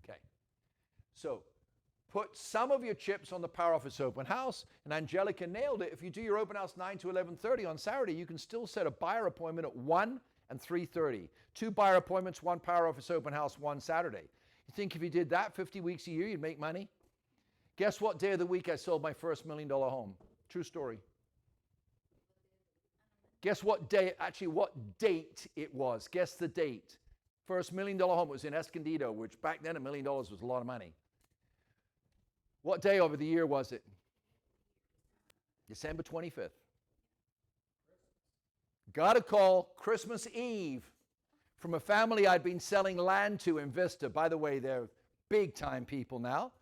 Okay. So put some of your chips on the Power Office Open House, and Angelica nailed it. If you do your open house 9 to 11:30 on Saturday, you can still set a buyer appointment at 1 and 3:30. 2 buyer appointments, 1 Power Office Open House, 1 Saturday. You think if you did that 50 weeks a year, you'd make money? Guess what day of the week I sold my first $1 million home? True story. Guess what day, actually what date it was. Guess the date. First $1 million home was in Escondido, which back then $1 million was a lot of money. What day over the year was it? December 25th. Got a call Christmas Eve from a family I'd been selling land to in Vista. By the way, they're big-time people now.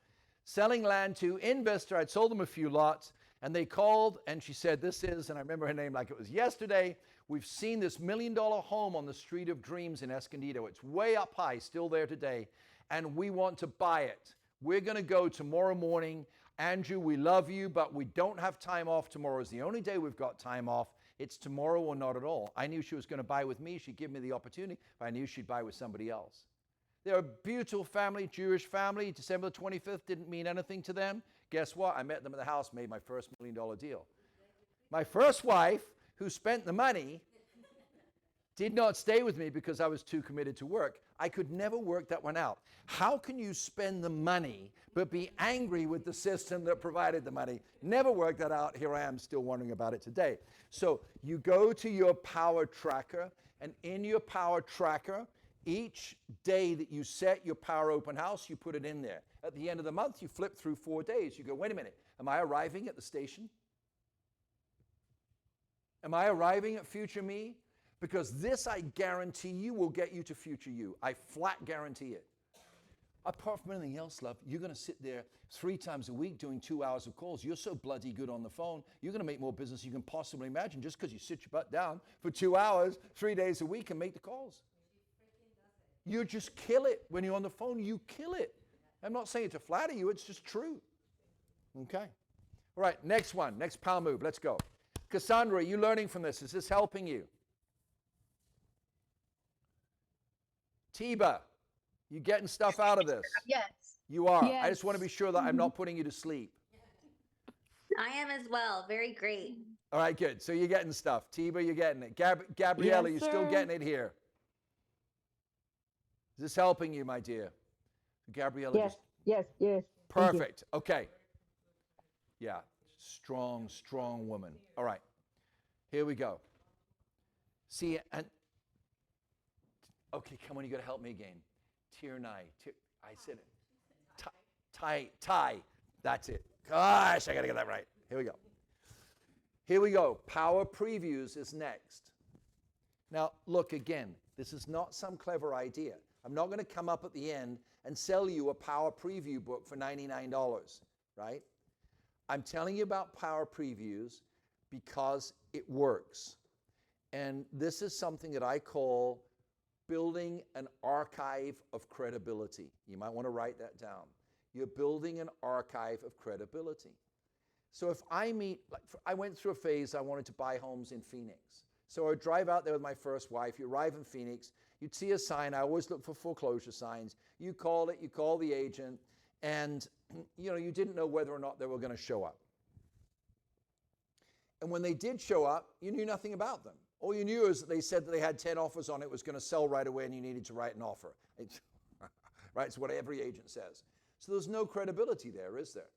Selling land to in Vista. I'd sold them a few lots, and they called, and she said, this is, and I remember her name like it was yesterday, we've seen this $1 million home on the Street of Dreams in Escondido. It's way up high, still there today, and we want to buy it. We're going to go tomorrow morning. Andrew, we love you, but we don't have time off tomorrow. It's the only day we've got time off. It's tomorrow or not at all. I knew she was going to buy with me. She'd give me the opportunity, but I knew she'd buy with somebody else. They're a beautiful family, Jewish family. December 25th didn't mean anything to them. Guess what? I met them at the house, made my first $1 million deal. My first wife, who spent the money, did not stay with me because I was too committed to work. I could never work that one out. How can you spend the money but be angry with the system that provided the money? Never worked that out. Here I am still wondering about it today. So you go to your power tracker, and in your power tracker, each day that you set your power open house, you put it in there. At the end of the month, you flip through 4 days. You go, wait a minute, am I arriving at the station? Am I arriving at future me? Because this, I guarantee you, will get you to future you. I flat guarantee it. Apart from anything else, love, you're going to sit there 3 times a week doing 2 hours of calls. You're so bloody good on the phone. You're going to make more business you can possibly imagine just because you sit your butt down for 2 hours, 3 days a week and make the calls. You just kill it. When you're on the phone, you kill it. I'm not saying it to flatter you. It's just true. Okay. All right, next one. Next power move. Let's go. Cassandra, are you learning from this? Is this helping you? Tiba, you getting stuff out of this? Yes. You are. Yes. I just want to be sure that I'm not putting you to sleep. I am as well. Very great. All right, good. So you're getting stuff. Tiba, you're getting it. Gabriella, Yes, you're still sir. getting it here. Is this helping you, my dear? Gabriella, Yes, just yes, yes. Thank you. perfect. Okay. Yeah, strong, strong woman. All right, here we go. See, and okay, come on, you got to help me again. Tiernai. I said it. Tie. That's it. Gosh, I got to get that right. Here we go. Here we go. Power previews is next. Now, look again. This is not some clever idea. I'm not going to come up at the end and sell you a power preview book for $99, right? I'm telling you about power previews because it works. And this is something that I call building an archive of credibility. You might want to write that down. You're building an archive of credibility. So if I I went through a phase I wanted to buy homes in Phoenix. So I would drive out there with my first wife. You arrive in Phoenix. You'd see a sign. I always look for foreclosure signs. You call it. You call the agent. And you didn't know whether or not they were going to show up. And when they did show up, you knew nothing about them. All you knew is that they said that they had 10 offers on it, was going to sell right away, and you needed to write an offer. Right? It's what every agent says. So there's no credibility there, is there?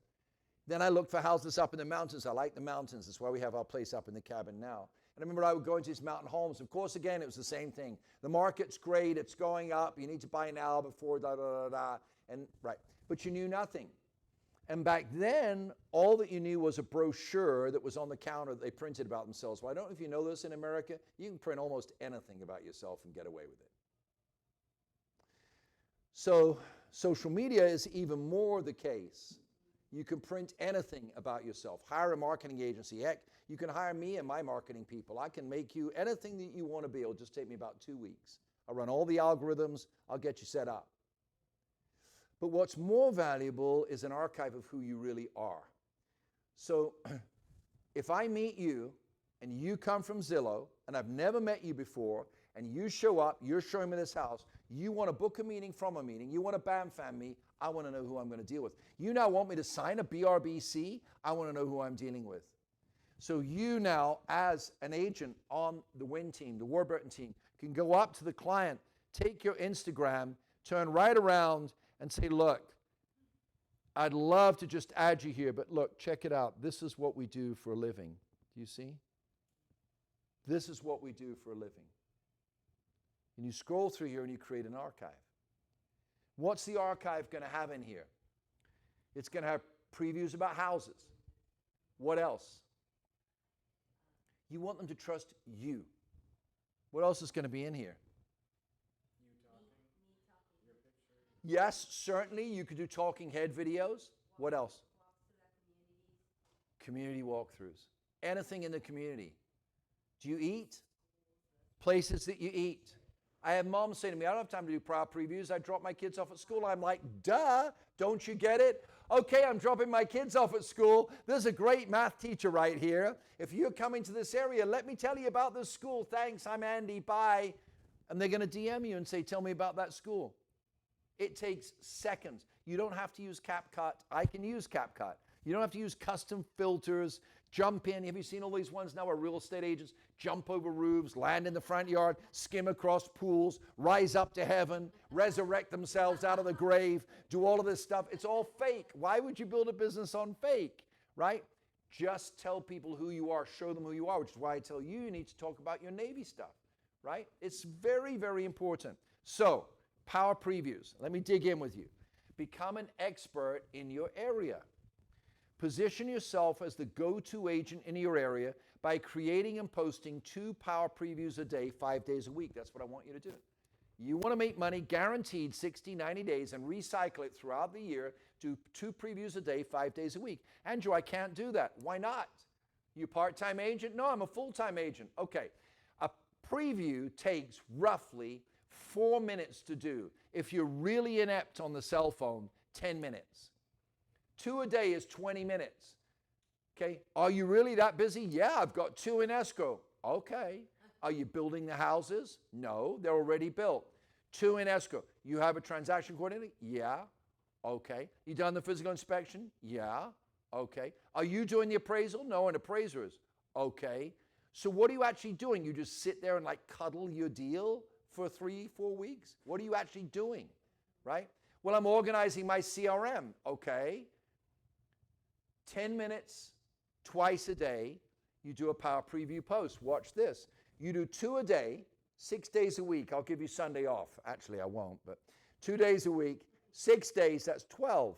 Then I looked for houses up in the mountains. I like the mountains. That's why we have our place up in the cabin now. And I remember I would go into these mountain homes. Of course, again, it was the same thing. The market's great. It's going up. You need to buy now before da-da-da-da. And right. But you knew nothing. And back then, all that you knew was a brochure that was on the counter that they printed about themselves. Well, I don't know if you know this in America. You can print almost anything about yourself and get away with it. So social media is even more the case. You can print anything about yourself. Hire a marketing agency. Heck, you can hire me and my marketing people. I can make you anything that you want to be. It'll just take me about 2 weeks. I'll run all the algorithms. I'll get you set up. But what's more valuable is an archive of who you really are. So if I meet you and you come from Zillow and I've never met you before and you show up, you're showing me this house, you want to book a meeting from a meeting, you want to bam-fam me, I want to know who I'm going to deal with. You now want me to sign a BRBC, I want to know who I'm dealing with. So you now, as an agent on the WIN team, the Warburton team, can go up to the client, take your Instagram, turn right around and say, look, I'd love to just add you here, but look, check it out. This is what we do for a living. Do you see? This is what we do for a living. And you scroll through here and you create an archive. What's the archive going to have in here? It's going to have previews about houses. What else? You want them to trust you. What else is going to be in here? Yes, certainly. You could do talking head videos. What else? Community walkthroughs. Anything in the community. Do you eat? Places that you eat. I have moms say to me, I don't have time to do product previews. I drop my kids off at school. I'm like, duh, don't you get it? Okay, I'm dropping my kids off at school. There's a great math teacher right here. If you're coming to this area, let me tell you about this school. Thanks, I'm Andy, bye. And they're going to DM you and say, tell me about that school. It takes seconds. You don't have to use CapCut. I can use CapCut. You don't have to use custom filters, jump in. Have you seen all these ones now where real estate agents jump over roofs, land in the front yard, skim across pools, rise up to heaven, resurrect themselves out of the grave, do all of this stuff? It's all fake. Why would you build a business on fake, right? Just tell people who you are, show them who you are, which is why I tell you, you need to talk about your Navy stuff, right? It's very, very important. So, power previews. Let me dig in with you. Become an expert in your area. Position yourself as the go-to agent in your area by creating and posting 2 power previews a day, 5 days a week. That's what I want you to do. You want to make money guaranteed 60, 90 days and recycle it throughout the year. Do 2 previews a day, 5 days a week. Andrew, I can't do that. Why not? You part-time agent? No, I'm a full-time agent. Okay. A preview takes roughly 4 minutes to do. If you're really inept on the cell phone, 10 minutes. 2 a day is 20 minutes. Okay. Are you really that busy? Yeah, I've got 2 in escrow. Okay. Are you building the houses? No, they're already built. 2 in escrow. You have a transaction coordinator? Yeah. Okay. You done the physical inspection? Yeah. Okay. Are you doing the appraisal? No, an appraiser is. Okay. So what are you actually doing? You just sit there and like cuddle your deal for 3-4 weeks? What are you actually doing? Right? Well, I'm organizing my CRM. Okay. 10 minutes, twice a day, you do a power preview post. Watch this. You do 2 a day, 6 days a week. I'll give you Sunday off. Actually, I won't, but 2 days a week, 6 days, that's 12.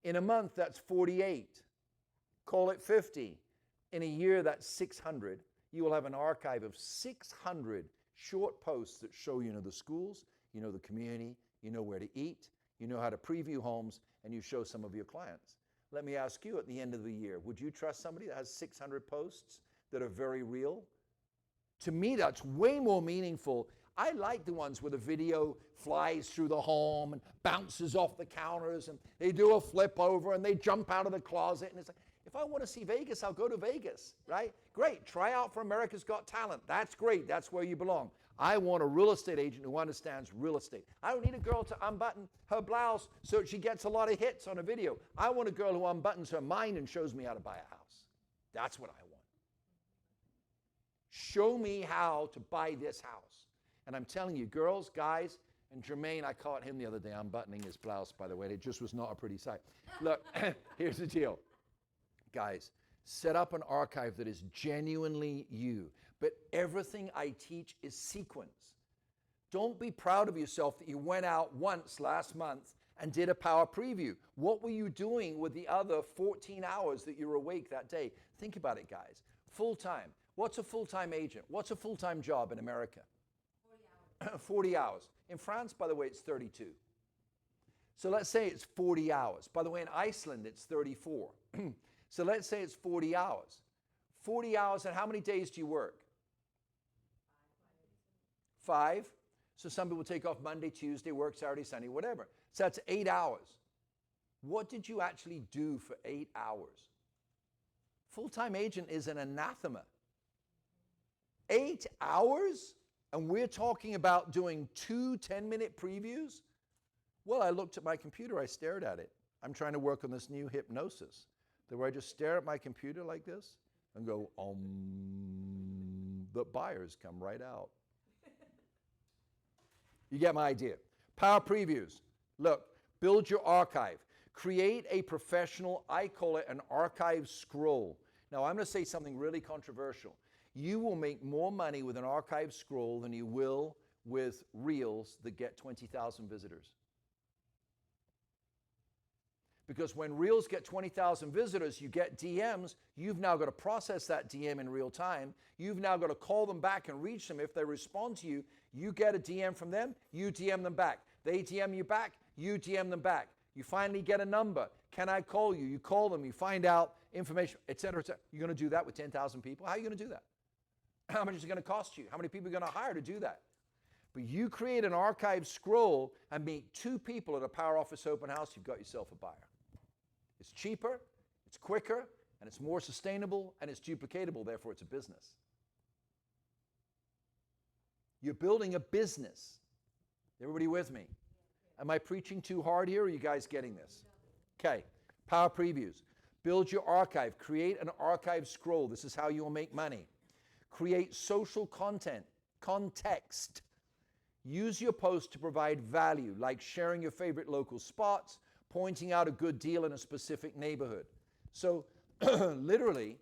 In a month, that's 48. Call it 50. In a year, that's 600. You will have an archive of 600 short posts that show you know the schools, you know the community, you know where to eat, you know how to preview homes, and you show some of your clients. Let me ask you, at the end of the year, would you trust somebody that has 600 posts that are very real? To me, that's way more meaningful. I like the ones where the video flies through the home and bounces off the counters and they do a flip over and they jump out of the closet. And it's like, if I want to see Vegas, I'll go to Vegas, right? Great. Try out for America's Got Talent. That's great. That's where you belong. I want a real estate agent who understands real estate. I don't need a girl to unbutton her blouse so she gets a lot of hits on a video. I want a girl who unbuttons her mind and shows me how to buy a house. That's what I want. Show me how to buy this house. And I'm telling you, girls, guys, and Jermaine, I caught him the other day unbuttoning his blouse, by the way. It just was not a pretty sight. Look, here's the deal. Guys, set up an archive that is genuinely you. But everything I teach is sequence. Don't be proud of yourself that you went out once last month and did a power preview. What were you doing with the other 14 hours that you were awake that day? Think about it, guys. Full-time. What's a full-time agent? What's a full-time job in America? 40 hours. 40 hours. In France, by the way, it's 32. So let's say it's 40 hours. By the way, in Iceland, it's 34. So let's say it's 40 hours. 40 hours, and how many days do you work? 5. So some people take off Monday, Tuesday, work Saturday, Sunday, whatever. So that's 8 hours. What did you actually do for 8 hours? Full-time agent is an anathema. 8 hours? And we're talking about doing 2 10-minute previews? Well, I looked at my computer, I stared at it. I'm trying to work on this new hypnosis, where I just stare at my computer like this and go, the buyers come right out. You get my idea. Power previews. Look, build your archive. Create a professional, I call it an archive scroll. Now, I'm going to say something really controversial. You will make more money with an archive scroll than you will with reels that get 20,000 visitors. Because when reels get 20,000 visitors, you get DMs. You've now got to process that DM in real time. You've now got to call them back and reach them. If they respond to you, you get a DM from them, you DM them back. They DM you back, You DM them back. You finally get a number. Can I call you? You call them. You find out information, et cetera, et cetera. You're going to do that with 10,000 people? How are you going to do that? How much is it going to cost you? How many people are you going to hire to do that? But you create an archive scroll and meet 2 people at a Power Office open house, you've got yourself a buyer. It's cheaper, it's quicker, and it's more sustainable, and it's duplicatable, therefore it's a business. You're building a business. Everybody with me? Am I preaching too hard here, or are you guys getting this? Okay, Power Previews. Build your archive. Create an archive scroll. This is how you will make money. Create social content, context. Use your post to provide value, like sharing your favorite local spots, pointing out a good deal in a specific neighborhood. So literally,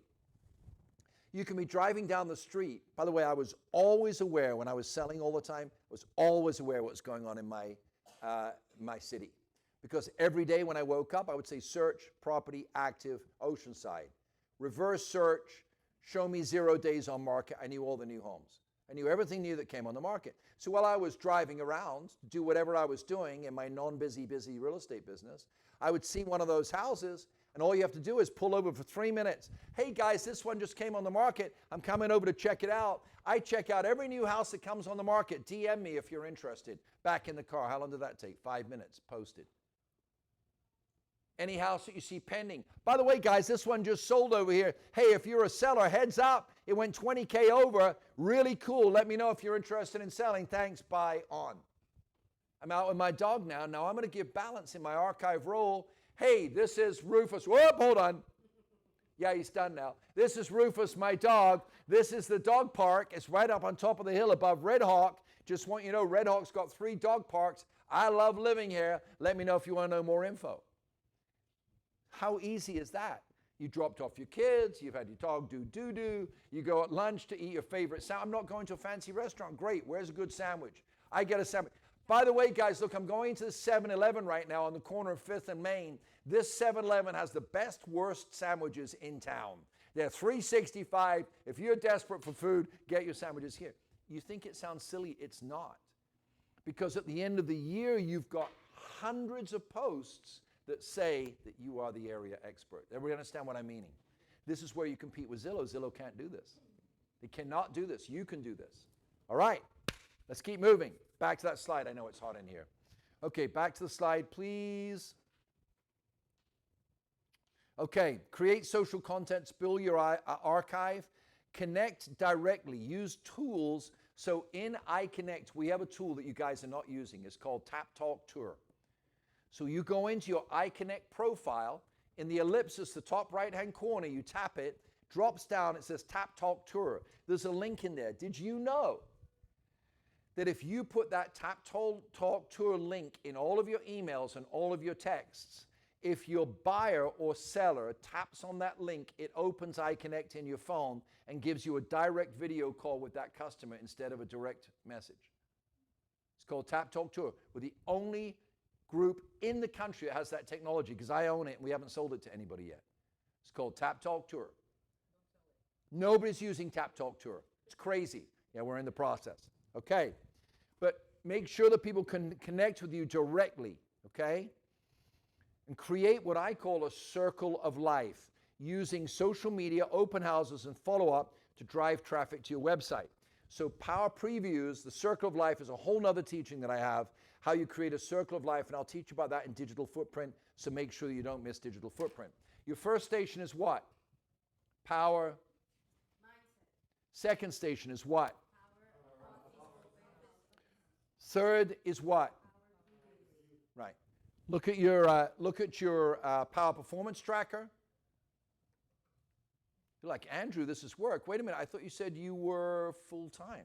you can be driving down the street. By the way, I was always aware when I was selling all the time, I was always aware what was going on in my city. Because every day when I woke up, I would say search, property, active, Oceanside. Reverse search, show me 0 days on market. I knew all the new homes. I knew everything new that came on the market. So while I was driving around to do whatever I was doing in my non-busy real estate business, I would see one of those houses, and all you have to do is pull over for 3 minutes. Hey guys, this one just came on the market. I'm coming over to check it out. I check out every new house that comes on the market. DM me if you're interested. Back in the car. How long did that take? 5 minutes. Posted. Any house that you see pending. By the way, guys, this one just sold over here. Hey, if you're a seller, heads up. It went 20K over. Really cool. Let me know if you're interested in selling. Thanks. Bye. On. I'm out with my dog now. Now I'm going to give balance in my archive role. Hey, this is Rufus. Whoop, hold on. Yeah, he's done now. This is Rufus, my dog. This is the dog park. It's right up on top of the hill above Red Hawk. Just want you to know, Red Hawk's got 3 dog parks. I love living here. Let me know if you want to know more info. How easy is that? You dropped off your kids, you've had your dog do doo-doo, you go at lunch to eat your favorite sandwich. I'm not going to a fancy restaurant. Great, where's a good sandwich? I get a sandwich. By the way, guys, look, I'm going to the 7-Eleven right now on the corner of 5th and Main. This 7-Eleven has the best, worst sandwiches in town. They're $3.65. If you're desperate for food, get your sandwiches here. You think it sounds silly? It's not. Because at the end of the year, you've got hundreds of posts that say that you are the area expert. Everybody understand what I'm meaning? This is where you compete with Zillow. Zillow can't do this. They cannot do this. You can do this. All right, let's keep moving. Back to that slide. I know it's hot in here. Okay, back to the slide, please. Okay, create social content, build your archive, connect directly, use tools. So in ICONNCT, we have a tool that you guys are not using. It's called Tap Talk Tour. So you go into your ICONNCT profile. In the ellipsis, the top right-hand corner, you tap it, drops down, it says Tap Talk Tour. There's a link in there. Did you know that if you put that Tap Talk Tour link in all of your emails and all of your texts, if your buyer or seller taps on that link, it opens ICONNCT in your phone and gives you a direct video call with that customer instead of a direct message. It's called Tap Talk Tour. We're the only group in the country that has that technology, because I own it and we haven't sold it to anybody yet. It's called Tap Talk Tour. Nobody's using Tap Talk Tour. It's crazy. Yeah, we're in the process. Okay. But make sure that people can connect with you directly, okay? And create what I call a circle of life, using social media, open houses, and follow-up to drive traffic to your website. So Power Previews, the circle of life, is a whole nother teaching that I have, how you create a circle of life, and I'll teach you about that in Digital Footprint, so make sure you don't miss Digital Footprint. Your first station is what? Power. Mindset. Second station is what? Third is what? Right. Look at your Power Performance Tracker. You're like, Andrew, this is work. Wait a minute, I thought you said you were full-time.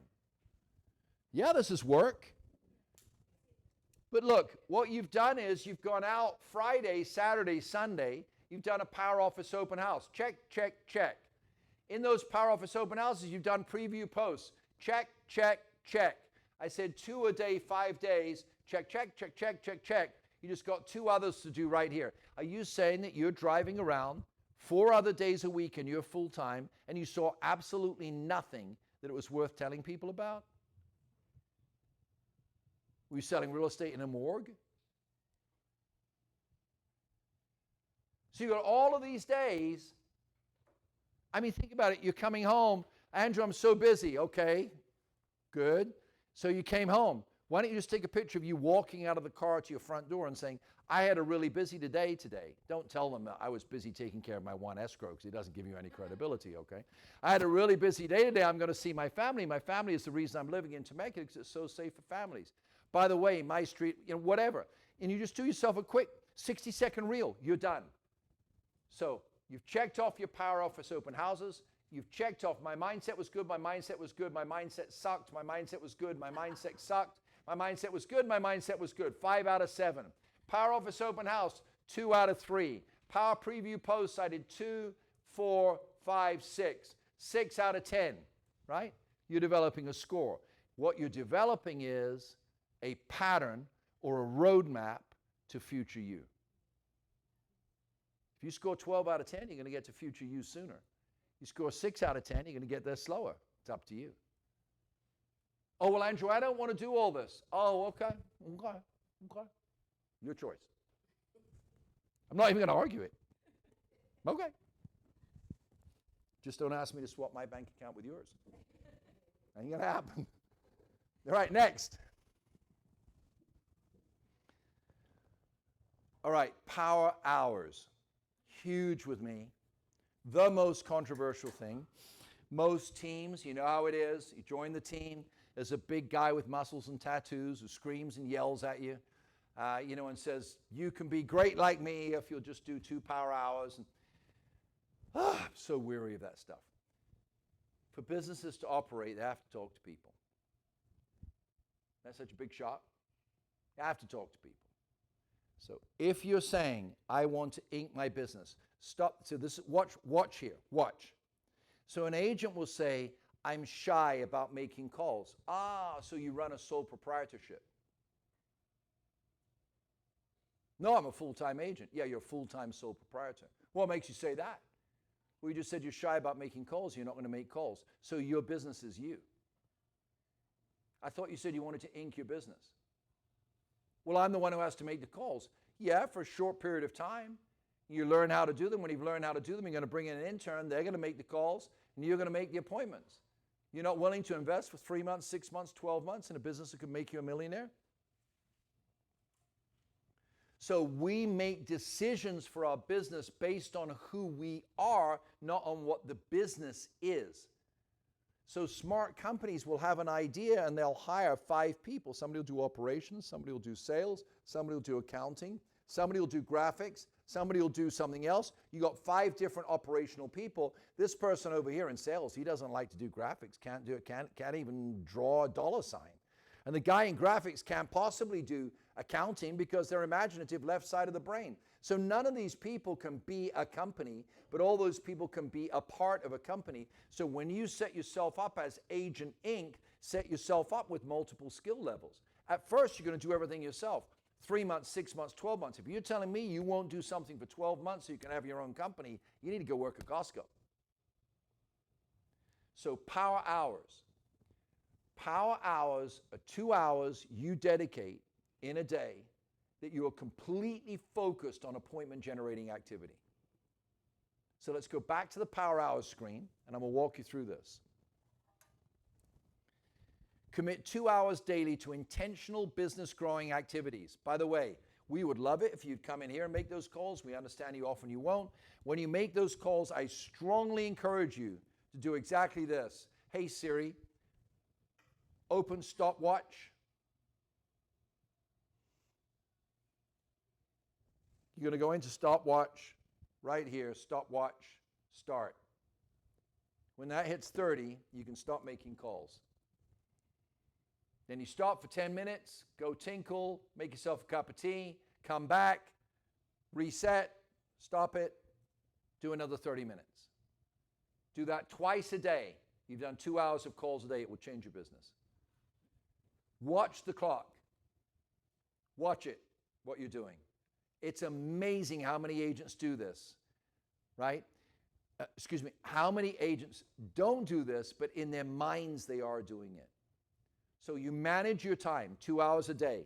Yeah, this is work. But look, what you've done is you've gone out Friday, Saturday, Sunday. You've done a Power Office open house. Check, check, check. In those Power Office open houses, you've done preview posts. Check, check, check. I said 2 a day, 5 days. Check, check, check, check, check, check. You just got 2 others to do right here. Are you saying that you're driving around 4 other days a week and you're full-time and you saw absolutely nothing that it was worth telling people about? Were you selling real estate in a morgue? So you got all of these days. I mean, think about it. You're coming home. Andrew, I'm so busy. Okay, good. So you came home. Why don't you just take a picture of you walking out of the car to your front door and saying, I had a really busy day today. Don't tell them that I was busy taking care of my one escrow because it doesn't give you any credibility, okay? I had a really busy day today. I'm going to see my family. My family is the reason I'm living in Temecula because it's so safe for families. By the way, my street, whatever. And you just do yourself a quick 60-second reel. You're done. So you've checked off your Power Office open houses. You've checked off my mindset was good, my mindset was good, my mindset sucked, my mindset was good, my mindset sucked, my mindset was good, my mindset was good. 5 out of 7. Power Office open house, 2 out of 3. Power Preview posts, I did 2, 4, 5, 6. 6 out of 10, right? You're developing a score. What you're developing is a pattern or a roadmap to future you. If you score 12 out of 10, you're going to get to future you sooner. You score 6 out of 10, you're going to get there slower. It's up to you. Oh, well, Andrew, I don't want to do all this. Oh, okay. Your choice. I'm not even going to argue it. Okay. Just don't ask me to swap my bank account with yours. Ain't going to happen. All right, next. All right, power hours. Huge with me. The most controversial thing. Most teams, you know how it is. You join the team. There's a big guy with muscles and tattoos who screams and yells at you, and says, you can be great like me if you'll just do 2 power hours. And, I'm so weary of that stuff. For businesses to operate, they have to talk to people. That's such a big shock. You have to talk to people. So if you're saying, I want to ink my business, stop. So this, watch here, watch. So an agent will say, I'm shy about making calls. So you run a sole proprietorship. No, I'm a full-time agent. Yeah, you're a full-time sole proprietor. What makes you say that? Well, you just said you're shy about making calls. You're not going to make calls. So your business is you. I thought you said you wanted to ink your business. Well, I'm the one who has to make the calls. Yeah, for a short period of time. You learn how to do them. When you've learned how to do them, you're going to bring in an intern. They're going to make the calls, and you're going to make the appointments. You're not willing to invest for 3 months, 6 months, 12 months in a business that could make you a millionaire? So we make decisions for our business based on who we are, not on what the business is. So smart companies will have an idea and they'll hire 5 people. Somebody will do operations, somebody will do sales, somebody will do accounting, somebody will do graphics, somebody will do something else. You got 5 different operational people. This person over here in sales, he doesn't like to do graphics, can't do it, can't even draw a dollar sign. And the guy in graphics can't possibly do accounting because they're imaginative, left side of the brain. So none of these people can be a company, but all those people can be a part of a company. So when you set yourself up as Agent Inc., set yourself up with multiple skill levels. At first, you're going to do everything yourself. 3 months, 6 months, 12 months. If you're telling me you won't do something for 12 months so you can have your own company, you need to go work at Costco. So power hours. Power hours are 2 hours you dedicate in a day that you are completely focused on appointment generating activity. So let's go back to the power hours screen, and I'm going to walk you through this. Commit 2 hours daily to intentional business growing activities. By the way, we would love it if you'd come in here and make those calls. We understand you often you won't. When you make those calls, I strongly encourage you to do exactly this. Hey Siri, open stopwatch. You're going to go into stopwatch right here, stopwatch, start. When that hits 30, you can stop making calls. Then you stop for 10 minutes, go tinkle, make yourself a cup of tea, come back, reset, stop it, do another 30 minutes. Do that twice a day. You've done 2 hours of calls a day. It will change your business. Watch the clock. Watch it, what you're doing. It's amazing how many agents do this, right? How many agents don't do this, but in their minds they are doing it. So you manage your time, 2 hours a day.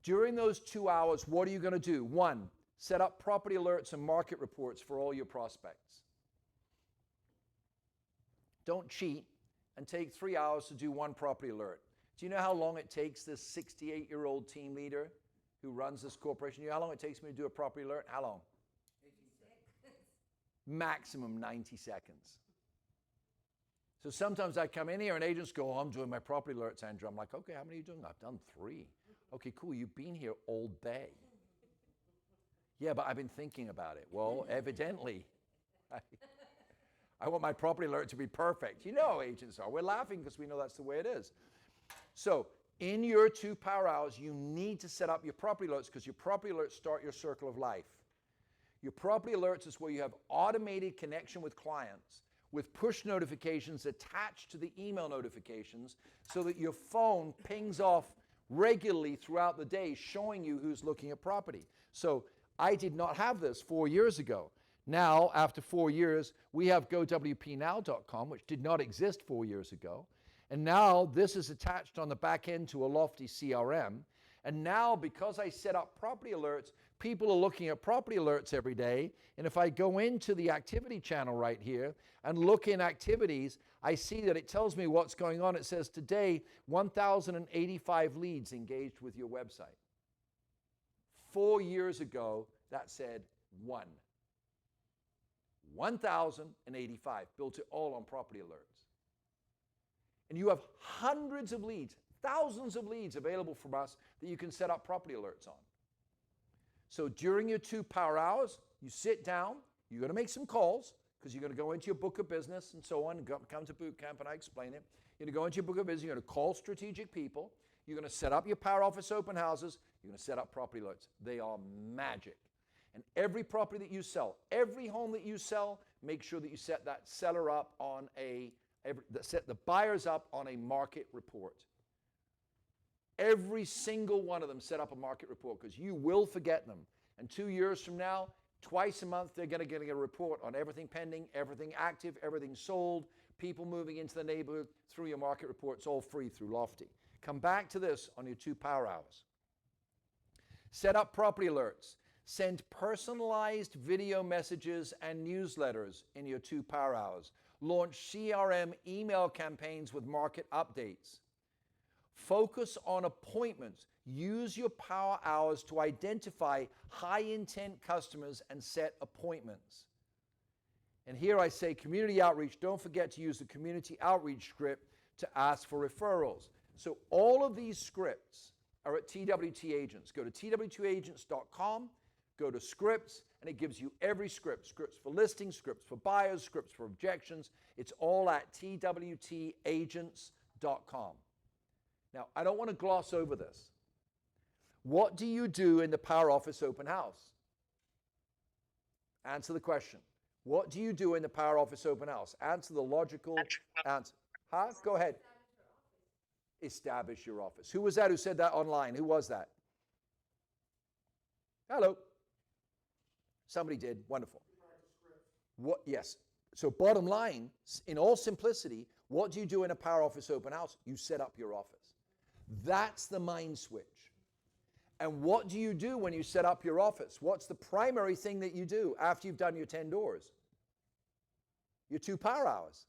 During those 2 hours, what are you going to do? 1, Set up property alerts and market reports for all your prospects. Don't cheat and take 3 hours to do one property alert. Do you know how long it takes this 68-year-old team leader who runs this corporation? You know how long it takes me to do a property alert? How long? 18 seconds. Maximum 90 seconds. So sometimes I come in here and agents go, oh, I'm doing my property alerts, Andrew. I'm like, okay, how many are you doing? I've done 3. Okay, cool, you've been here all day. Yeah, but I've been thinking about it. Well, evidently, I want my property alert to be perfect. You know how agents are. We're laughing because we know that's the way it is. So in your 2 power hours, you need to set up your property alerts because your property alerts start your circle of life. Your property alerts is where you have automated connection with clients with push notifications attached to the email notifications so that your phone pings off regularly throughout the day showing you who's looking at property. So I did not have this 4 years ago. Now, after 4 years, we have GoWPNow.com, which did not exist 4 years ago. And now this is attached on the back end to a lofty CRM. And now, because I set up property alerts, people are looking at property alerts every day. And if I go into the activity channel right here and look in activities, I see that it tells me what's going on. It says today, 1,085 leads engaged with your website. 4 years ago, that said 1. 1,085, built it all on property alerts. And you have hundreds of leads, thousands of leads available from us that you can set up property alerts on. So during your 2 power hours, you sit down, you're going to make some calls because you're going to go into your book of business and so on, and come to boot camp and I explain it. You're going to go into your book of business, you're going to call strategic people, you're going to set up your power office open houses, you're going to set up property alerts. They are magic. And every property that you sell, every home that you sell, make sure that you set that seller up on set the buyers up on a market report. Every single one of them set up a market report because you will forget them. And 2 years from now, twice a month, they're going to get a report on everything pending, everything active, everything sold, people moving into the neighborhood through your market reports, all free through Lofty. Come back to this on your 2 power hours. Set up property alerts. Send personalized video messages and newsletters in your 2 power hours. Launch CRM email campaigns with market updates. Focus on appointments. Use your power hours to identify high-intent customers and set appointments. And here I say community outreach. Don't forget to use the community outreach script to ask for referrals. So all of these scripts are at TWT Agents. Go to twtagents.com. Go to scripts, and it gives you every script. Scripts for listings, scripts for buyers, scripts for objections. It's all at twtagents.com. Now, I don't want to gloss over this. What do you do in the Power Office Open House? Answer the question. What do you do in the Power Office Open House? Answer the logical answer. Huh? Go ahead. Establish your office. Who was that who said that online? Who was that? Hello. Somebody did. Wonderful. What? Yes. So bottom line, in all simplicity, what do you do in a Power Office Open House? You set up your office. That's the mind switch. And what do you do when you set up your office? What's the primary thing that you do after you've done your 10 doors? Your 2 power hours.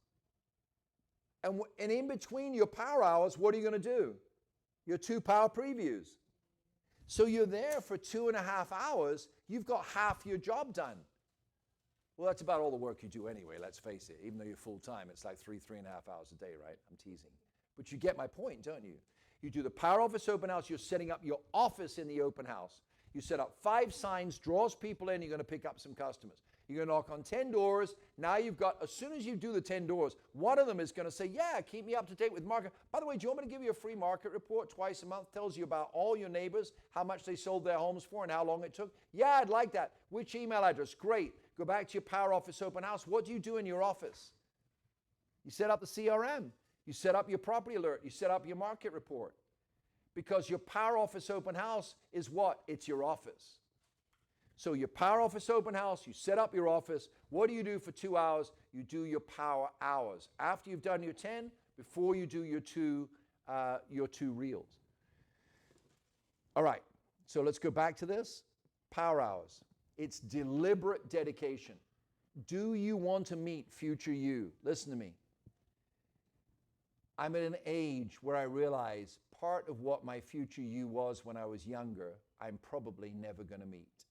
And in between your power hours, what are you going to do? Your 2 power previews. So you're there for 2.5 hours, you've got half your job done. Well, that's about all the work you do anyway, let's face it. Even though you're full-time, it's like 3.5 hours a day, right? I'm teasing. But you get my point, don't you? You do the Power Office Open House, you're setting up your office in the open house. You set up 5 signs, draws people in, you're going to pick up some customers. You're going to knock on 10 doors. Now you've got, as soon as you do the 10 doors, one of them is going to say, yeah, keep me up to date with market. By the way, do you want me to give you a free market report twice a month? Tells you about all your neighbors, how much they sold their homes for and how long it took. Yeah, I'd like that. Which email address? Great. Go back to your Power Office Open House. What do you do in your office? You set up the CRM. You set up your property alert. You set up your market report. Because your Power Office Open House is what? It's your office. So your Power Office Open House, you set up your office. What do you do for 2 hours? You do your power hours. After you've done your 10, before you do your two reels. All right, so let's go back to this. Power hours. It's deliberate dedication. Do you want to meet future you? Listen to me. I'm at an age where I realize part of what my future you was when I was younger, I'm probably never going to meet.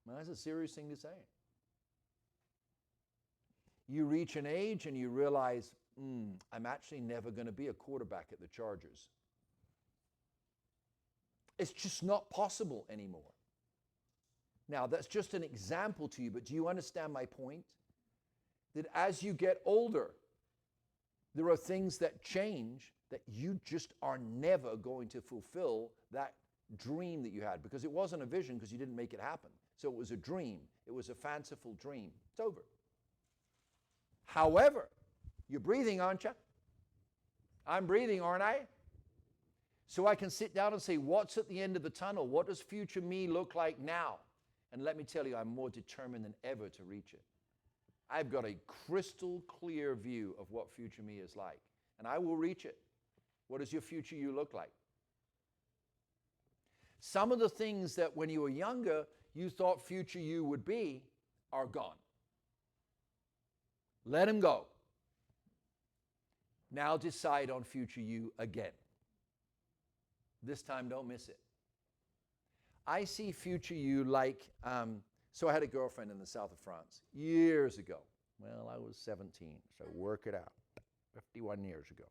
Now, that's a serious thing to say. You reach an age and you realize, I'm actually never going to be a quarterback at the Chargers. It's just not possible anymore. Now, that's just an example to you, but do you understand my point? That as you get older, there are things that change that you just are never going to fulfill that dream that you had, because it wasn't a vision because you didn't make it happen. So it was a dream. It was a fanciful dream. It's over. However, you're breathing, aren't you? I'm breathing, aren't I? So I can sit down and say, what's at the end of the tunnel? What does future me look like now? And let me tell you, I'm more determined than ever to reach it. I've got a crystal clear view of what future me is like, and I will reach it. What does your future you look like? Some of the things that when you were younger, you thought future you would be, are gone. Let them go. Now decide on future you again. This time, don't miss it. I see future you like, so I had a girlfriend in the south of France years ago. Well, I was 17, so work it out. 51 years ago.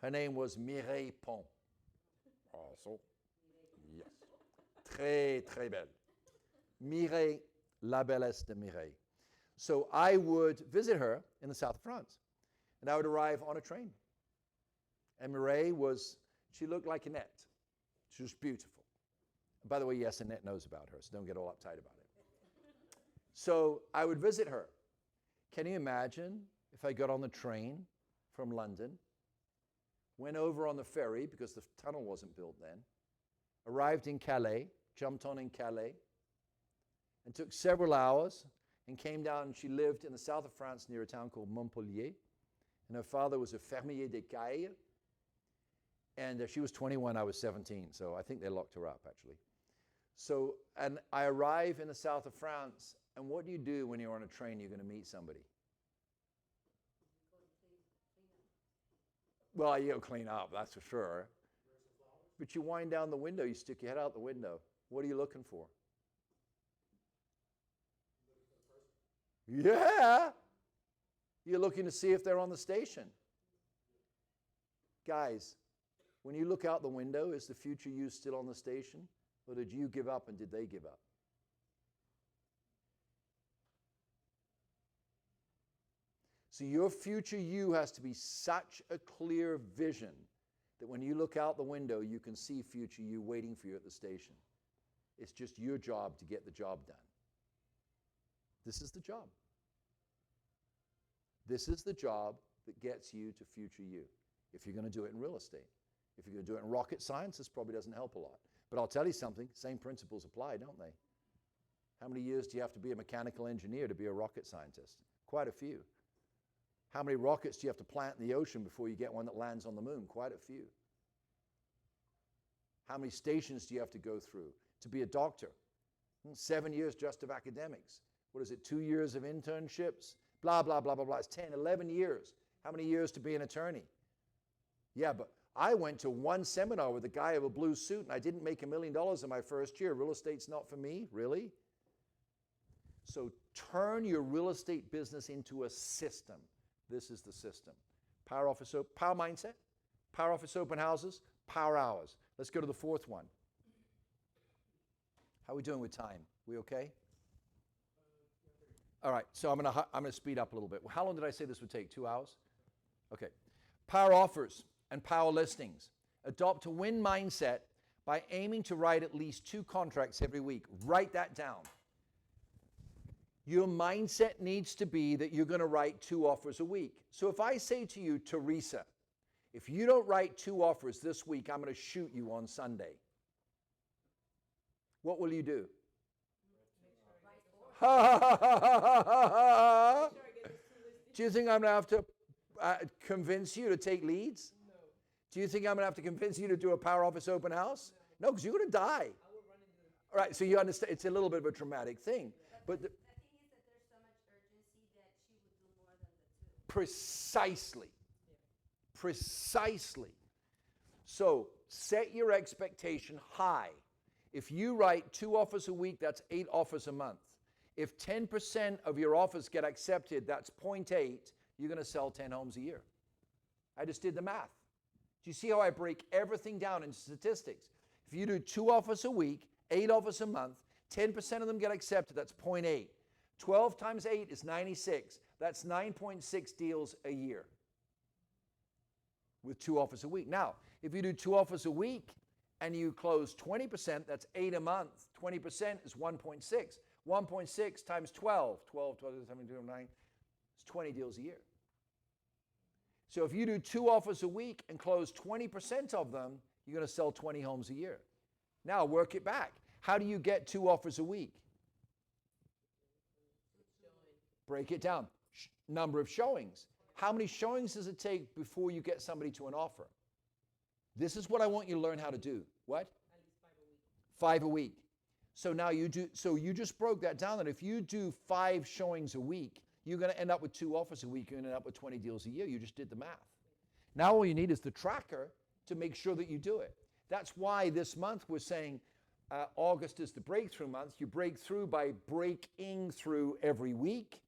Her name was Mireille Pont. Also, yes. Très, très belle. Mireille, la bellesse de Mireille. So I would visit her in the south of France, and I would arrive on a train. And Mireille she looked like Annette. She was beautiful. By the way, yes, Annette knows about her, so don't get all uptight about it. So I would visit her. Can you imagine if I got on the train from London, went over on the ferry because the tunnel wasn't built then, arrived in Calais, jumped on in Calais, and took several hours and came down, and she lived in the south of France near a town called Montpellier, and her father was a fermier d'écailles, and she was 21, I was 17, so I think they locked her up, actually. So, and I arrive in the south of France, and what do you do when you're on a train, you're going to meet somebody? Well, you'll clean up, that's for sure. But you wind down the window, you stick your head out the window. What are you looking for? Yeah. You're looking to see if they're on the station. Guys, when you look out the window, is the future you still on the station? Or did you give up and did they give up? So your future you has to be such a clear vision that when you look out the window, you can see future you waiting for you at the station. It's just your job to get the job done. This is the job. This is the job that gets you to future you, if you're going to do it in real estate. If you're going to do it in rocket science, this probably doesn't help a lot. But I'll tell you something, same principles apply, don't they? How many years do you have to be a mechanical engineer to be a rocket scientist? Quite a few. How many rockets do you have to plant in the ocean before you get one that lands on the moon? Quite a few. How many stations do you have to go through to be a doctor? 7 years just of academics. What is it, 2 years of internships? Blah, blah, blah, blah, blah. It's 10, 11 years. How many years to be an attorney? Yeah, but I went to one seminar with a guy of a blue suit and I didn't make $1 million in my first year. Real estate's not for me, really? So turn your real estate business into a system. This is the system. Power mindset, power office open houses, power hours. Let's go to the fourth one. How are we doing with time? We okay? All right, so I'm gonna speed up a little bit. How long did I say this would take? 2 hours? Okay. Power offers and power listings. Adopt a win mindset by aiming to write at least 2 contracts every week. Write that down. Your mindset needs to be that you're going to write 2 offers a week. So if I say to you, Teresa, if you don't write 2 offers this week, I'm going to shoot you on Sunday. What will you do? Do you think I'm going to have to convince you to take leads? No. Do you think I'm going to have to convince you to do a power office open house? No, because you're going to die. All right, so you understand, it's a little bit of a traumatic thing. But The thing is that there's so much urgency that she would do more than the two. precisely. Precisely. So set your expectation high. If you write 2 offers a week, that's 8 offers a month. If 10% of your offers get accepted, that's 0.8. You're going to sell 10 homes a year. I just did the math. Do you see how I break everything down into statistics? If you do 2 offers a week, 8 offers a month, 10% of them get accepted, that's 0.8. 12 times 8 is 96. That's 9.6 deals a year with 2 offers a week. Now, if you do 2 offers a week and you close 20%, that's 8 a month. 20% is 1.6. 1.6 times 12. 12, 17, 9. It's 20 deals a year. So if you do 2 offers a week and close 20% of them, you're going to sell 20 homes a year. Now work it back. How do you get 2 offers a week? Break it down. Number of showings. How many showings does it take before you get somebody to an offer? This is what I want you to learn how to do. What? At least 5 a week. 5 a week. So now you do, so you just broke that down, that if you do 5 showings a week, you're going to end up with 2 offers a week. You're going to end up with 20 deals a year. You just did the math. Now all you need is the tracker to make sure that you do it. That's why this month we're saying August is the breakthrough month. You break through by breaking through every week.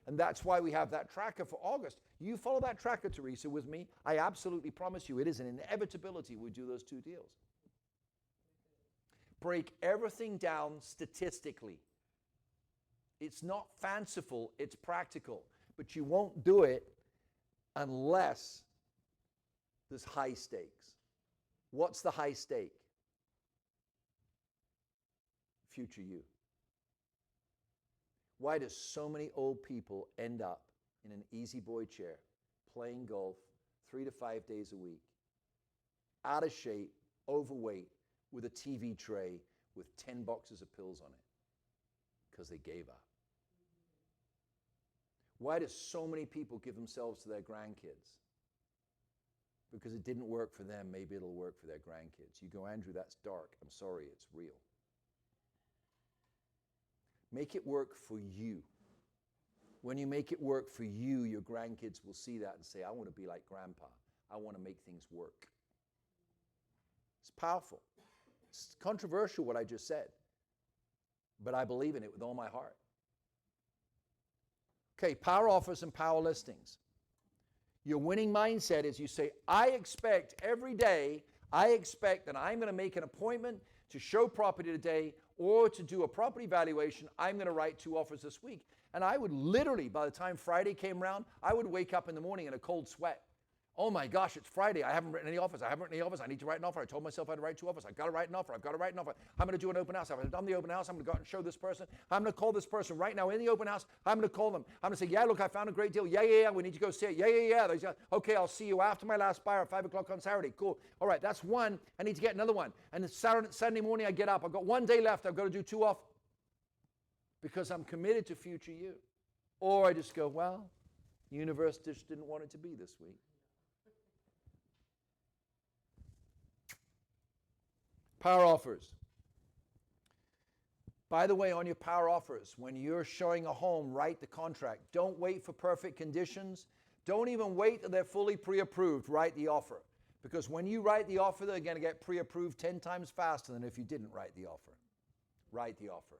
And that's why we have that tracker for August. You follow that tracker, Teresa, with me. I absolutely promise you it is an inevitability we do those 2 deals. Break everything down statistically. It's not fanciful, it's practical. But you won't do it unless there's high stakes. What's the high stake? Future you. Why do so many old people end up in an easy boy chair playing golf 3 to 5 days a week, out of shape, overweight, with a TV tray with 10 boxes of pills on it? Because they gave up. Why do so many people give themselves to their grandkids? Because it didn't work for them, maybe it'll work for their grandkids. You go, Andrew, that's dark. I'm sorry, it's real. Make it work for you. When you make it work for you, your grandkids will see that and say, I want to be like Grandpa. I want to make things work. It's powerful. It's controversial what I just said, but I believe in it with all my heart. Okay, power offers and power listings. Your winning mindset is you say, I expect every day, I expect that I'm going to make an appointment to show property today or to do a property valuation. I'm going to write 2 offers this week. And I would literally, by the time Friday came around, I would wake up in the morning in a cold sweat. Oh my gosh, it's Friday. I haven't written any offers. I need to write an offer. I told myself I'd write 2 offers. I've got to write an offer. I'm going to do an open house. I've done the open house. I'm going to go out and show this person. I'm going to call this person right now in the open house. I'm going to call them. I'm going to say, yeah, look, I found a great deal. Yeah. We need to go see it. Yeah. They say, okay, I'll see you after my last buyer at 5 o'clock on Saturday. Cool. All right, that's one. I need to get another one. And it's Sunday morning, I get up. I've got 1 day left. I've got to do 2 offers because I'm committed to future you. Or I just go, well, the universe just didn't want it to be this week. Power offers. By the way, on your power offers, when you're showing a home, write the contract. Don't wait for perfect conditions. Don't even wait till they're fully pre-approved. Write the offer. Because when you write the offer, they're going to get pre-approved 10 times faster than if you didn't write the offer. Write the offer.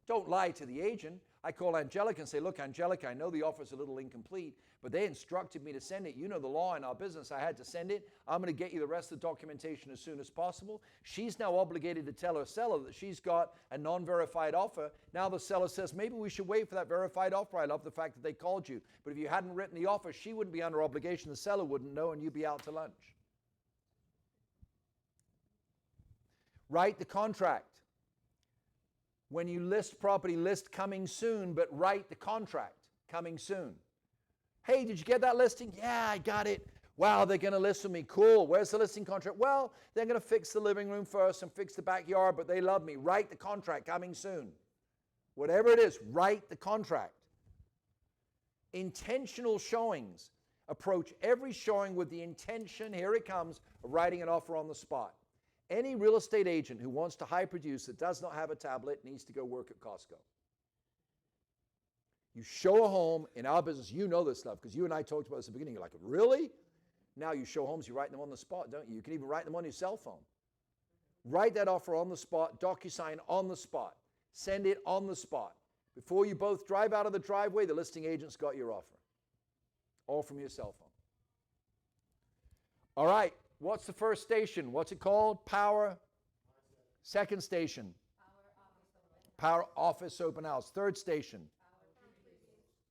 Don't lie to the agent. I call Angelica and say, look, Angelica, I know the offer's a little incomplete, but they instructed me to send it. You know the law in our business. I had to send it. I'm going to get you the rest of the documentation as soon as possible. She's now obligated to tell her seller that she's got a non-verified offer. Now the seller says, maybe we should wait for that verified offer. I love the fact that they called you. But if you hadn't written the offer, she wouldn't be under obligation. The seller wouldn't know, and you'd be out to lunch. Write the contract. When you list property, list coming soon, but write the contract, coming soon. Hey, did you get that listing? Yeah, I got it. Wow, they're going to list with me. Cool. Where's the listing contract? Well, they're going to fix the living room first and fix the backyard, but they love me. Write the contract, coming soon. Whatever it is, write the contract. Intentional showings. Approach every showing with the intention, here it comes, of writing an offer on the spot. Any real estate agent who wants to high produce that does not have a tablet needs to go work at Costco. You show a home in our business, you know this stuff because you and I talked about this at the beginning. You're like, really? Now you show homes, you write them on the spot, don't you? You can even write them on your cell phone. Write that offer on the spot, DocuSign on the spot. Send it on the spot. Before you both drive out of the driveway, the listing agent's got your offer. All from your cell phone. All right, what's the first station? What's it called? Power. Second station. Power Office Open House. Third station.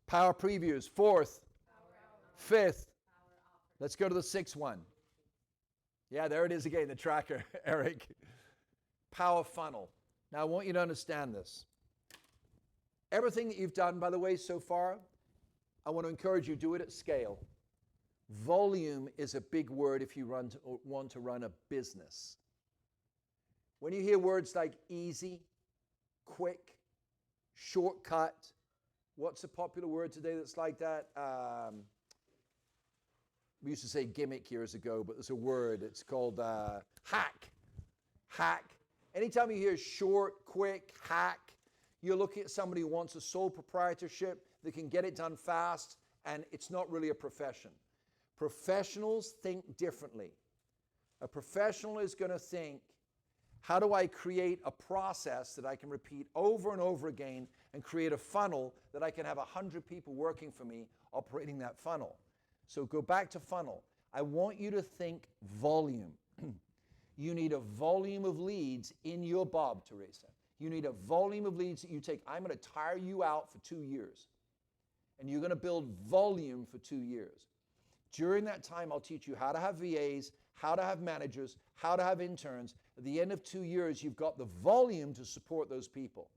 Power Previews. Fourth. Fifth. Let's go to the sixth one. Yeah, there it is again, the tracker, Eric. Power Funnel. Now, I want you to understand this. Everything that you've done, by the way, so far, I want to encourage you, do it at scale. Volume is a big word if you want to run a business. When you hear words like easy, quick, shortcut, what's a popular word today that's like that? We used to say gimmick years ago, but there's a word. It's called hack. Hack. Anytime you hear short, quick, hack, you're looking at somebody who wants a sole proprietorship that can get it done fast, and it's not really a profession. Professionals think differently. A professional is going to think, how do I create a process that I can repeat over and over again and create a funnel that I can have 100 people working for me operating that funnel? So go back to funnel. I want you to think volume. You need a volume of leads in your bob, Teresa. You need a volume of leads that you take. I'm going to tire you out for 2 years. And you're going to build volume for 2 years. During that time, I'll teach you how to have VAs, how to have managers, how to have interns. At the end of 2 years, you've got the volume to support those people.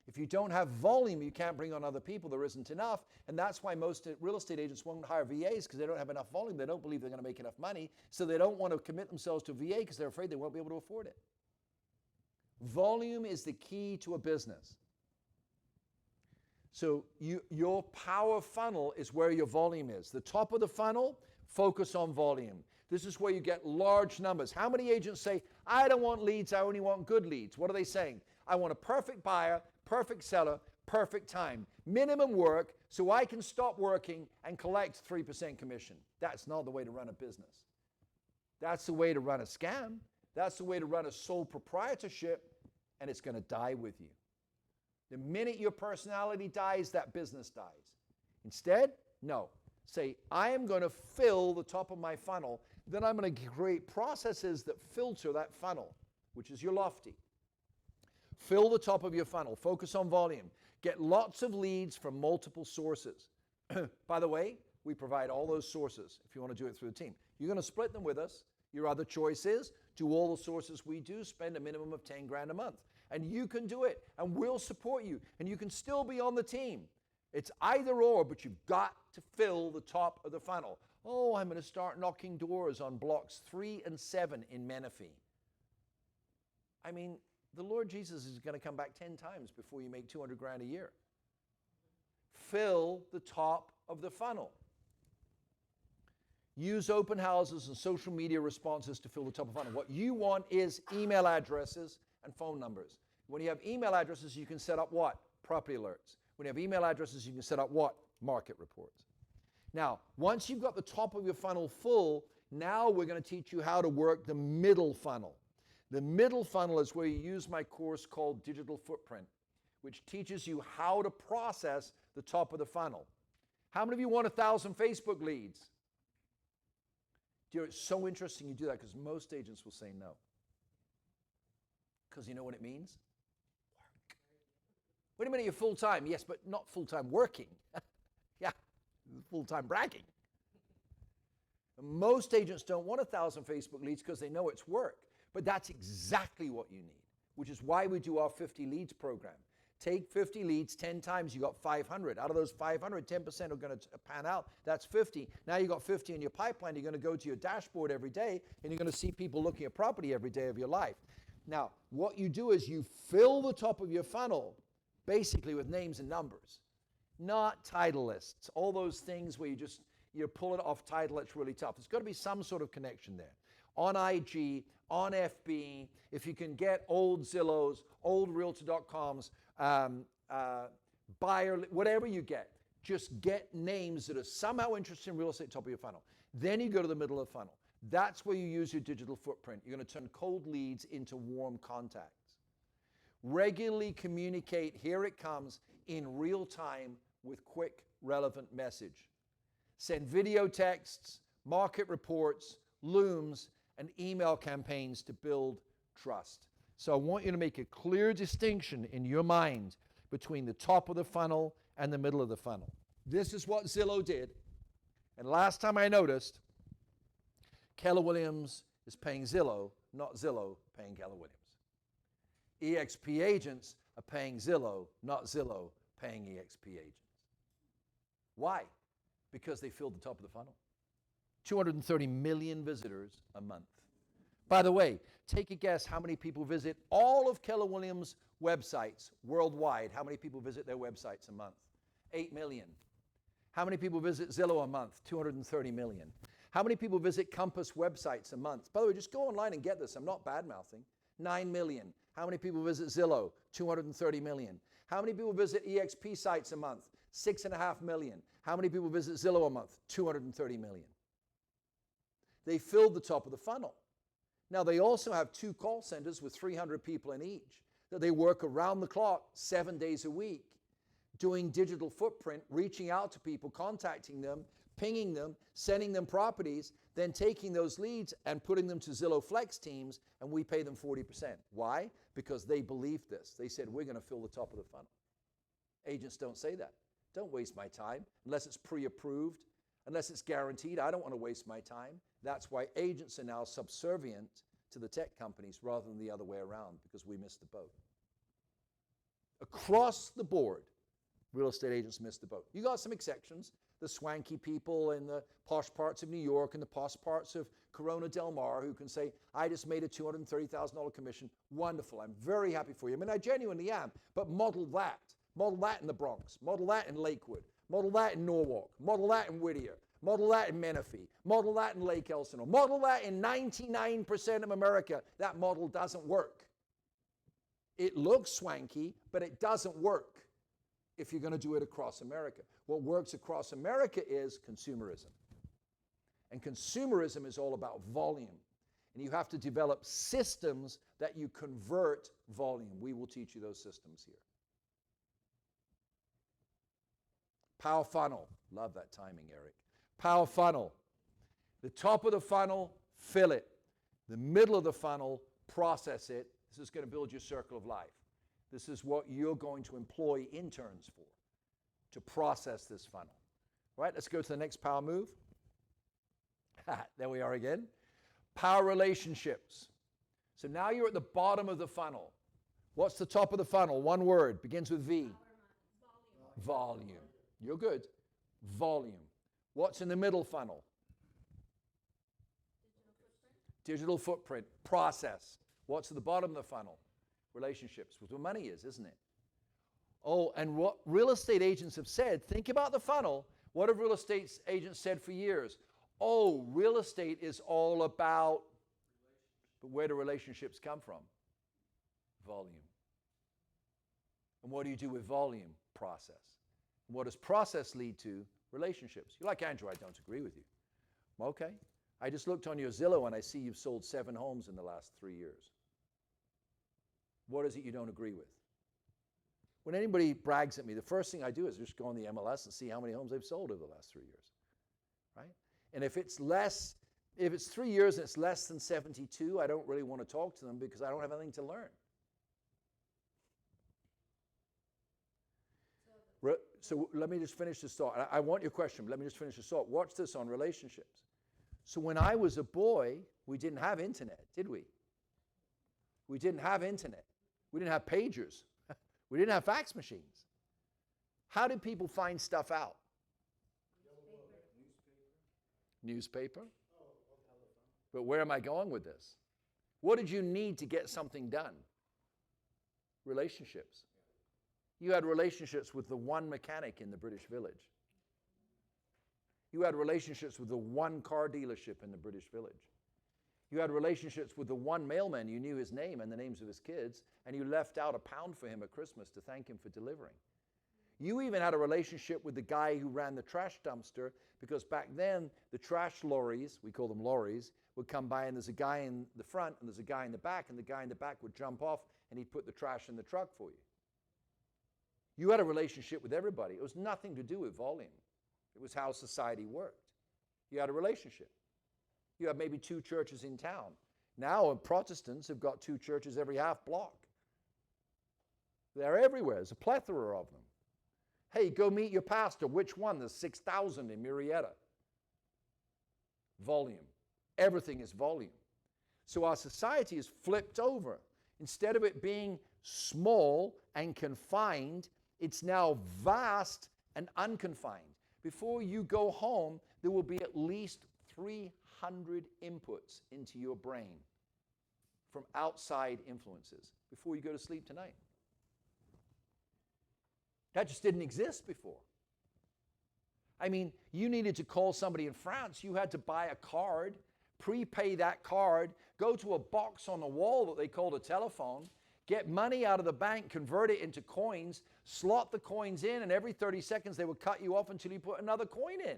If you don't have volume, you can't bring on other people. There isn't enough. And that's why most real estate agents won't hire VAs because they don't have enough volume. They don't believe they're going to make enough money. So they don't want to commit themselves to a VA because they're afraid they won't be able to afford it. Volume is the key to a business. So your power funnel is where your volume is. The top of the funnel, focus on volume. This is where you get large numbers. How many agents say, I don't want leads, I only want good leads? What are they saying? I want a perfect buyer, perfect seller, perfect time. Minimum work so I can stop working and collect 3% commission. That's not the way to run a business. That's the way to run a scam. That's the way to run a sole proprietorship, and it's going to die with you. The minute your personality dies, that business dies. Instead, no. Say, I am going to fill the top of my funnel. Then I'm going to create processes that filter that funnel, which is your lofty. Fill the top of your funnel. Focus on volume. Get lots of leads from multiple sources. By the way, we provide all those sources if you want to do it through the team. You're going to split them with us. Your other choice is do all the sources we do, spend a minimum of 10 grand a month. And you can do it, and we'll support you, and you can still be on the team. It's either or, but you've got to fill the top of the funnel. Oh, I'm going to start knocking doors on blocks 3 and 7 in Menifee. I mean, the Lord Jesus is going to come back 10 times before you make 200 grand a year. Fill the top of the funnel. Use open houses and social media responses to fill the top of the funnel. What you want is email addresses and phone numbers. When you have email addresses, you can set up what? Property alerts. When you have email addresses, you can set up what? Market reports. Now, once you've got the top of your funnel full, now we're going to teach you how to work the middle funnel. The middle funnel is where you use my course called Digital Footprint, which teaches you how to process the top of the funnel. How many of you want 1,000 Facebook leads? Dear, it's so interesting you do that because most agents will say no. Because you know what it means? Work. Wait a minute, you're full-time. Yes, but not full-time working. Yeah, full-time bragging. Most agents don't want 1,000 Facebook leads because they know it's work. But that's exactly what you need, which is why we do our 50 leads program. Take 50 leads 10 times, you got 500. Out of those 500, 10% are going to pan out. That's 50. Now you got 50 in your pipeline. You're going to go to your dashboard every day, and you're going to see people looking at property every day of your life. Now, what you do is you fill the top of your funnel basically with names and numbers, not title lists, all those things where you just you're pulling it off title, it's really tough. There's got to be some sort of connection there. On IG, on FB, if you can get old Zillows, old Realtor.coms, buyer, whatever you get, just get names that are somehow interested in real estate top of your funnel. Then you go to the middle of the funnel. That's where you use your digital footprint. You're going to turn cold leads into warm contacts. Regularly communicate, here it comes, in real time with quick, relevant message. Send video texts, market reports, looms, and email campaigns to build trust. So I want you to make a clear distinction in your mind between the top of the funnel and the middle of the funnel. This is what Zillow did. And last time I noticed, Keller Williams is paying Zillow, not Zillow paying Keller Williams. EXP agents are paying Zillow, not Zillow paying EXP agents. Why? Because they filled the top of the funnel. 230 million visitors a month. By the way, take a guess how many people visit all of Keller Williams' websites worldwide. How many people visit their websites a month? 8 million. How many people visit Zillow a month? 230 million. How many people visit Compass websites a month? By the way, just go online and get this. I'm not bad-mouthing. 9 million. How many people visit Zillow? 230 million. How many people visit EXP sites a month? 6.5 million. How many people visit Zillow a month? 230 million. They filled the top of the funnel. Now, they also have 2 call centers with 300 people in each that they work around the clock 7 days a week, doing digital footprint, reaching out to people, contacting them, pinging them, sending them properties, then taking those leads and putting them to Zillow Flex teams, and we pay them 40%. Why? Because they believed this. They said, we're going to fill the top of the funnel. Agents don't say that. Don't waste my time unless it's pre-approved, unless it's guaranteed. I don't want to waste my time. That's why agents are now subservient to the tech companies rather than the other way around, because we missed the boat. Across the board, real estate agents missed the boat. You got some exceptions, the swanky people in the posh parts of New York and the posh parts of Corona Del Mar who can say, I just made a $230,000 commission. Wonderful. I'm very happy for you. I mean, I genuinely am. But model that. Model that in the Bronx. Model that in Lakewood. Model that in Norwalk. Model that in Whittier. Model that in Menifee. Model that in Lake Elsinore. Model that in 99% of America. That model doesn't work. It looks swanky, but it doesn't work if you're going to do it across America. What works across America is consumerism. And consumerism is all about volume. And you have to develop systems that you convert volume. We will teach you those systems here. Power funnel. Love that timing, Eric. Power funnel. The top of the funnel, fill it. The middle of the funnel, process it. This is going to build your circle of life. This is what you're going to employ interns for, to process this funnel. Right, let's go to the next power move. There we are again. Power relationships. So now you're at the bottom of the funnel. What's the top of the funnel? One word, begins with V. Volume. You're good. Volume. What's in the middle funnel? Digital footprint. Process. What's at the bottom of the funnel? Relationships. With where money is, isn't it? Oh, and what real estate agents have said, think about the funnel. What have real estate agents said for years? Oh, real estate is all about, but where do relationships come from? Volume. And what do you do with volume? Process. And what does process lead to? Relationships. You're like, Andrew, I don't agree with you. Okay. I just looked on your Zillow and I see you've sold 7 homes in the last 3 years. What is it you don't agree with? When anybody brags at me, the first thing I do is just go on the MLS and see how many homes they've sold over the last 3 years, right? And if it's 3 years and it's less than 72, I don't really want to talk to them because I don't have anything to learn. So let me just finish this thought. I want your question, but let me just finish this thought. Watch this on relationships. So when I was a boy, we didn't have internet, did we? We didn't have internet. We didn't have pagers. We didn't have fax machines. How did people find stuff out? Newspaper. But where am I going with this? What did you need to get something done? Relationships. You had relationships with the one mechanic in the British village. You had relationships with the one car dealership in the British village. You had relationships with the one mailman. You knew his name and the names of his kids, and you left out £1 for him at Christmas to thank him for delivering. You even had a relationship with the guy who ran the trash dumpster, because back then the trash lorries, we call them lorries, would come by, and there's a guy in the front and there's a guy in the back, and the guy in the back would jump off and he'd put the trash in the truck for you. You had a relationship with everybody. It was nothing to do with volume. It was how society worked. You had a relationship. You had maybe 2 churches in town. Now Protestants have got 2 churches every half block. They're everywhere. There's a plethora of them. Hey, go meet your pastor. Which one? There's 6,000 in Murrieta. Volume. Everything is volume. So our society is flipped over. Instead of it being small and confined, it's now vast and unconfined. Before you go home, there will be at least 300 inputs into your brain from outside influences before you go to sleep tonight. That just didn't exist before. I mean, you needed to call somebody in France. You had to buy a card, prepay that card, go to a box on the wall that they called a telephone, get money out of the bank, convert it into coins, slot the coins in, and every 30 seconds they would cut you off until you put another coin in.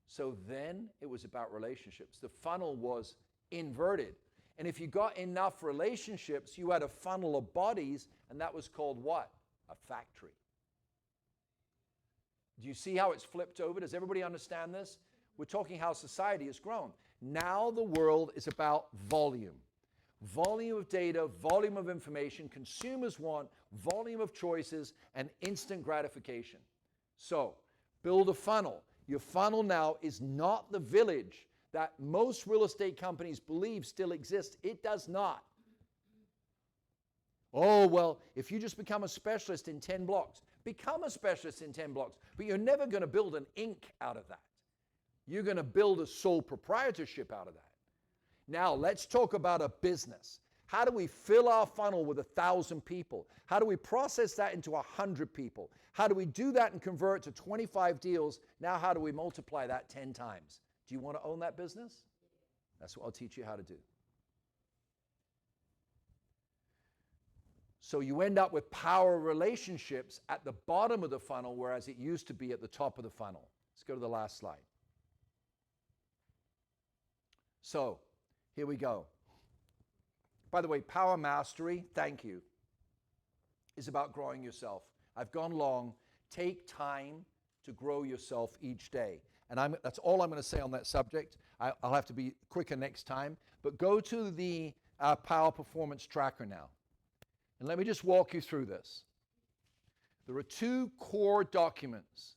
So then it was about relationships. The funnel was inverted. And if you got enough relationships, you had a funnel of bodies, and that was called what? A factory. Do you see how it's flipped over? Does everybody understand this? We're talking how society has grown. Now the world is about volume. Volume of data, volume of information. Consumers want volume of choices and instant gratification. So, build a funnel. Your funnel now is not the village that most real estate companies believe still exists. It does not. Oh, well, if you just become a specialist in 10 blocks, become a specialist in 10 blocks, but you're never going to build an Inc. out of that. You're going to build a sole proprietorship out of that. Now, let's talk about a business. How do we fill our funnel with 1,000 people? How do we process that into 100 people? How do we do that and convert to 25 deals? Now, how do we multiply that 10 times? Do you want to own that business? That's what I'll teach you how to do. So you end up with power relationships at the bottom of the funnel, whereas it used to be at the top of the funnel. Let's go to the last slide. So here we go. By the way, power mastery, thank you, is about growing yourself. I've gone long. Take time to grow yourself each day. And that's all I'm going to say on that subject. I'll have to be quicker next time. But go to the Power Performance Tracker now. And let me just walk you through this. There are 2 core documents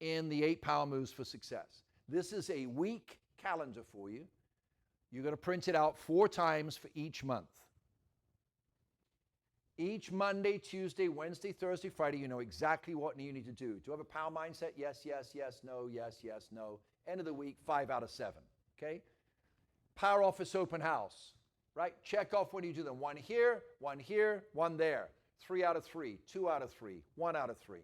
in the 8 Power Moves for Success. This is a week calendar for you. You're going to print it out 4 times for each month. Each Monday, Tuesday, Wednesday, Thursday, Friday, you know exactly what you need to do. Do you have a power mindset? Yes, yes, yes, no, yes, yes, no. End of the week, 5 out of 7. Okay? Power Office Open House. Right? Check off when you do them. 1 here, 1 there. 3 out of 3, 2 out of 3, 1 out of 3.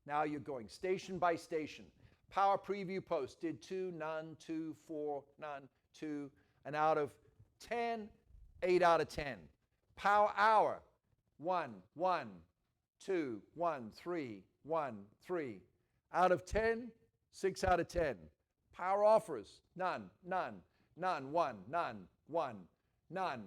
Now you're going station by station. Power Preview Post. Did 2, none, 2, 4, none, 2. And out of 10, 8 out of 10. Power Hour. 1, 1, 2, 1, 3, 1, 3. Out of 10, 6 out of 10. Power Offers. None, none, none, 1, none, 1. None.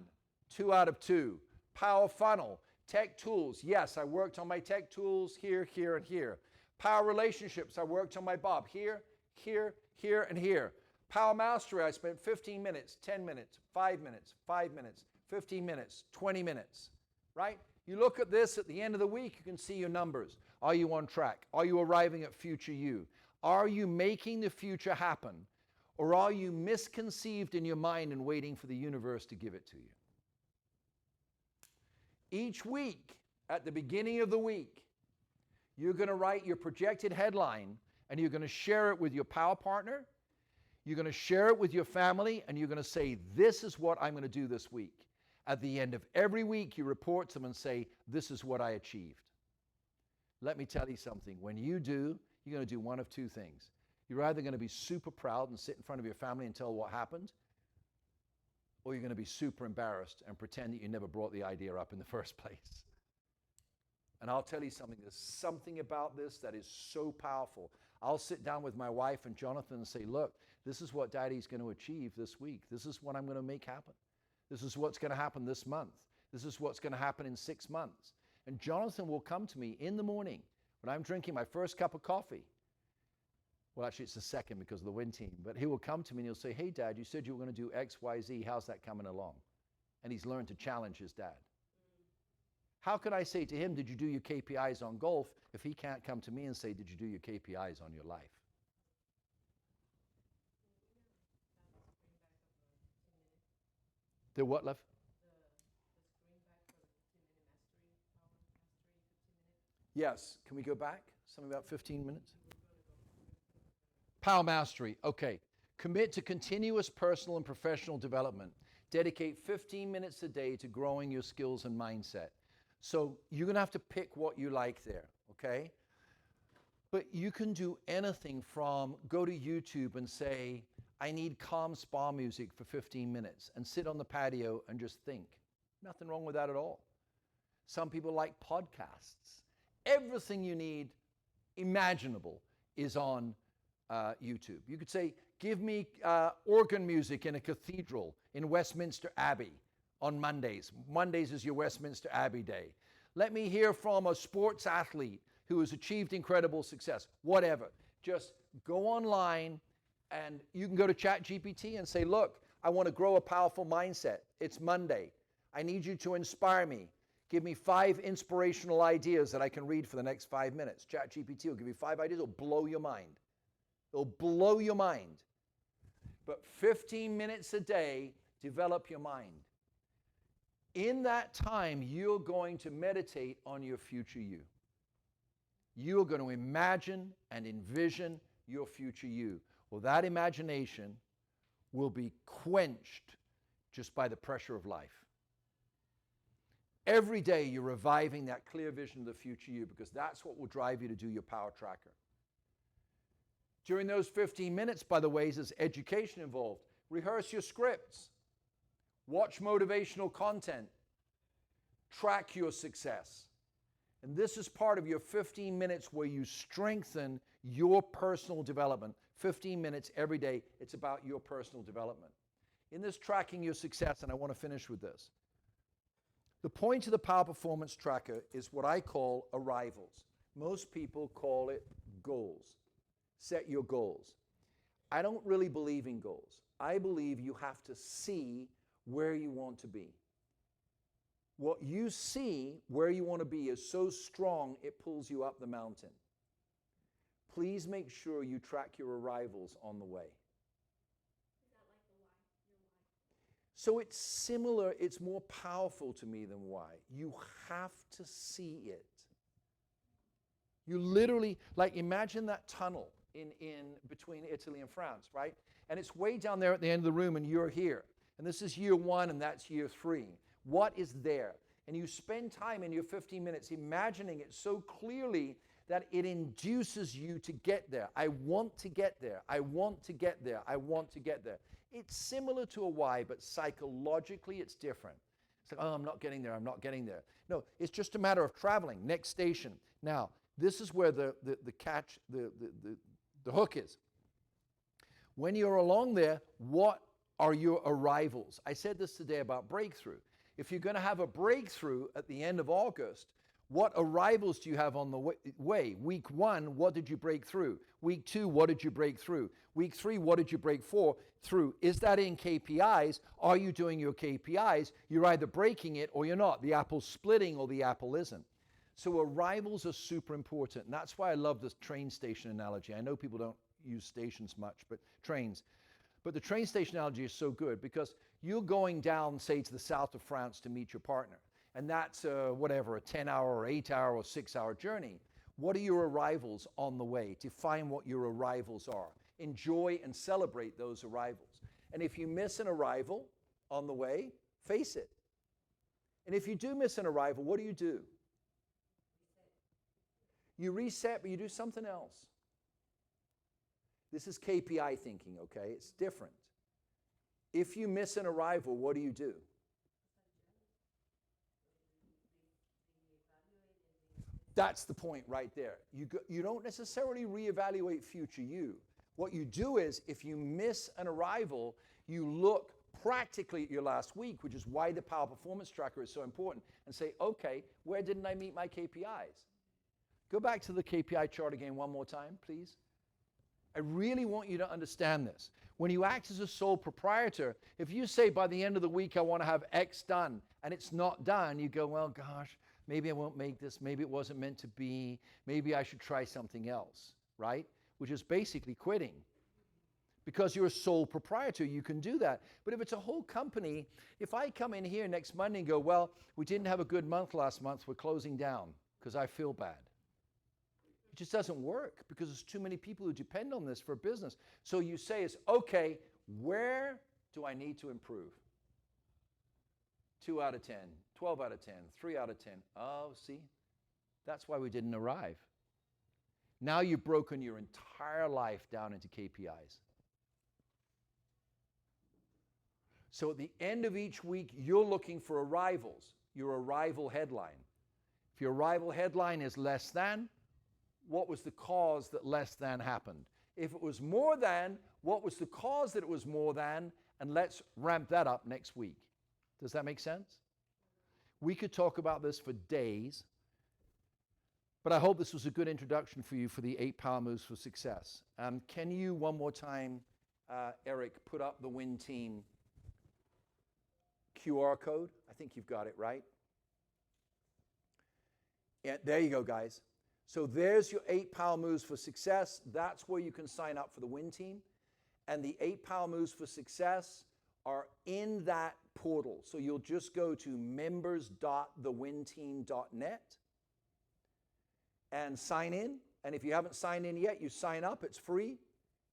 2 out of 2. Power Funnel. Tech Tools. Yes, I worked on my tech tools here, here, and here. Power Relationships. I worked on my Bob here, here, here, and here. Power Mastery. I spent 15 minutes, 10 minutes, 5 minutes, 5 minutes, 15 minutes, 20 minutes. Right? You look at this at the end of the week, you can see your numbers. Are you on track? Are you arriving at future you? Are you making the future happen? Or are you misconceived in your mind and waiting for the universe to give it to you? Each week, at the beginning of the week, you're going to write your projected headline and you're going to share it with your power partner. You're going to share it with your family and you're going to say, this is what I'm going to do this week. At the end of every week, you report to them and say, this is what I achieved. Let me tell you something. When you do, you're going to do one of 2 things. You're either going to be super proud and sit in front of your family and tell what happened, or you're going to be super embarrassed and pretend that you never brought the idea up in the first place. And I'll tell you something, there's something about this that is so powerful. I'll sit down with my wife and Jonathan and say, look, this is what Daddy's going to achieve this week. This is what I'm going to make happen. This is what's going to happen this month. This is what's going to happen in 6 months. And Jonathan will come to me in the morning when I'm drinking my first cup of coffee. Well, actually, it's the second because of the Win Team. But he will come to me and he'll say, hey, Dad, you said you were going to do X, Y, Z. How's that coming along? And he's learned to challenge his dad. How could I say to him, did you do your KPIs on golf, if he can't come to me and say, did you do your KPIs on your life? The what, love? Yes. Can we go back? Something about 15 minutes? Power Mastery. Okay. Commit to continuous personal and professional development. Dedicate 15 minutes a day to growing your skills and mindset. So you're going to have to pick what you like there, okay? But you can do anything from go to YouTube and say, I need calm spa music for 15 minutes and sit on the patio and just think. Nothing wrong with that at all. Some people like podcasts. Everything you need imaginable is on YouTube. You could say, give me organ music in a cathedral in Westminster Abbey on Mondays. Mondays is your Westminster Abbey day. Let me hear from a sports athlete who has achieved incredible success. Whatever. Just go online and you can go to ChatGPT and say, look, I want to grow a powerful mindset. It's Monday. I need you to inspire me. Give me 5 inspirational ideas that I can read for the next 5 minutes. ChatGPT will give you 5 ideas. It'll blow your mind. It'll blow your mind. But 15 minutes a day, develop your mind. In that time, you're going to meditate on your future you. You're going to imagine and envision your future you. Well, that imagination will be quenched just by the pressure of life. Every day you're reviving that clear vision of the future you because that's what will drive you to do your power tracker. During those 15 minutes, by the way, there's education involved. Rehearse your scripts. Watch motivational content. Track your success. And this is part of your 15 minutes where you strengthen your personal development. 15 minutes every day, it's about your personal development. In this tracking your success, and I want to finish with this, the point of the Power Performance Tracker is what I call arrivals. Most people call it goals. Set your goals. I don't really believe in goals. I believe you have to see where you want to be. What you see where you want to be is so strong it pulls you up the mountain. Please make sure you track your arrivals on the way. Is that like the why? Your why? So it's similar, it's more powerful to me than why. You have to see it. You literally, like imagine that tunnel in between Italy and France, right? And it's way down there at the end of the room and you're here. And this is year 1 and that's year 3. What is there? And you spend time in your 15 minutes imagining it so clearly that it induces you to get there. I want to get there. I want to get there. I want to get there. It's similar to a why, but psychologically it's different. It's like, oh, I'm not getting there. I'm not getting there. No, it's just a matter of traveling. Next station. Now, this is where the catch, the hook is. When you're along there, what are your arrivals? I said this today about breakthrough. If you're going to have a breakthrough at the end of August, what arrivals do you have on the way? Week 1, what did you break through? Week 2, what did you break through? Week 3, what did you break through? Is that in KPIs? Are you doing your KPIs? You're either breaking it or you're not. The apple's splitting or the apple isn't. So arrivals are super important. And that's why I love this train station analogy. I know people don't use stations much, but trains. But the train station analogy is so good because you're going down, say, to the south of France to meet your partner. And that's, a 10-hour or 8-hour or 6-hour journey. What are your arrivals on the way? Define what your arrivals are. Enjoy and celebrate those arrivals. And if you miss an arrival on the way, face it. And if you do miss an arrival, what do? You reset, but you do something else. This is KPI thinking, okay? It's different. If you miss an arrival, what do? That's the point right there. You don't necessarily reevaluate future you. What you do is, if you miss an arrival, you look practically at your last week, which is why the Power Performance Tracker is so important, and say, okay, where didn't I meet my KPIs? Go back to the KPI chart again one more time, please. I really want you to understand this. When you act as a sole proprietor, if you say by the end of the week I want to have X done, and it's not done, you go, well, gosh, maybe I won't make this, maybe it wasn't meant to be, maybe I should try something else, right? Which is basically quitting. Because you're a sole proprietor, you can do that. But if it's a whole company, if I come in here next Monday and go, well, we didn't have a good month last month, we're closing down because I feel bad. It just doesn't work because there's too many people who depend on this for business. So you say is, okay, where do I need to improve? 2 out of 10, 12 out of 10, 3 out of 10. Oh, see, that's why we didn't arrive. Now you've broken your entire life down into KPIs. So at the end of each week, you're looking for arrivals, your arrival headline. If your arrival headline is less than, what was the cause that less than happened? If it was more than, what was the cause that it was more than? And let's ramp that up next week. Does that make sense? We could talk about this for days, but I hope this was a good introduction for you for the 8 Power Moves for Success. Can you, one more time, Eric, put up the Win Team QR code? I think you've got it, right? Yeah, there you go, guys. So there's your 8 Power Moves for Success. That's where you can sign up for the Win Team. And the 8 Power Moves for Success are in that portal. So you'll just go to members.thewinteam.net and sign in. And if you haven't signed in yet, you sign up. It's free.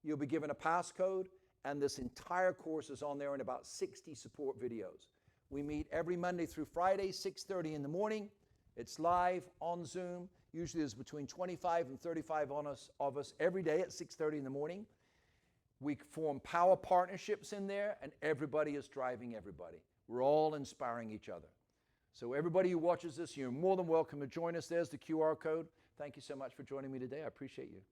You'll be given a passcode. And this entire course is on there in about 60 support videos. We meet every Monday through Friday, 6:30 in the morning. It's live on Zoom. Usually there's between 25 and 35 of us every day at 6:30 in the morning. We form power partnerships in there, and everybody is driving everybody. We're all inspiring each other. So everybody who watches this, you're more than welcome to join us. There's the QR code. Thank you so much for joining me today. I appreciate you.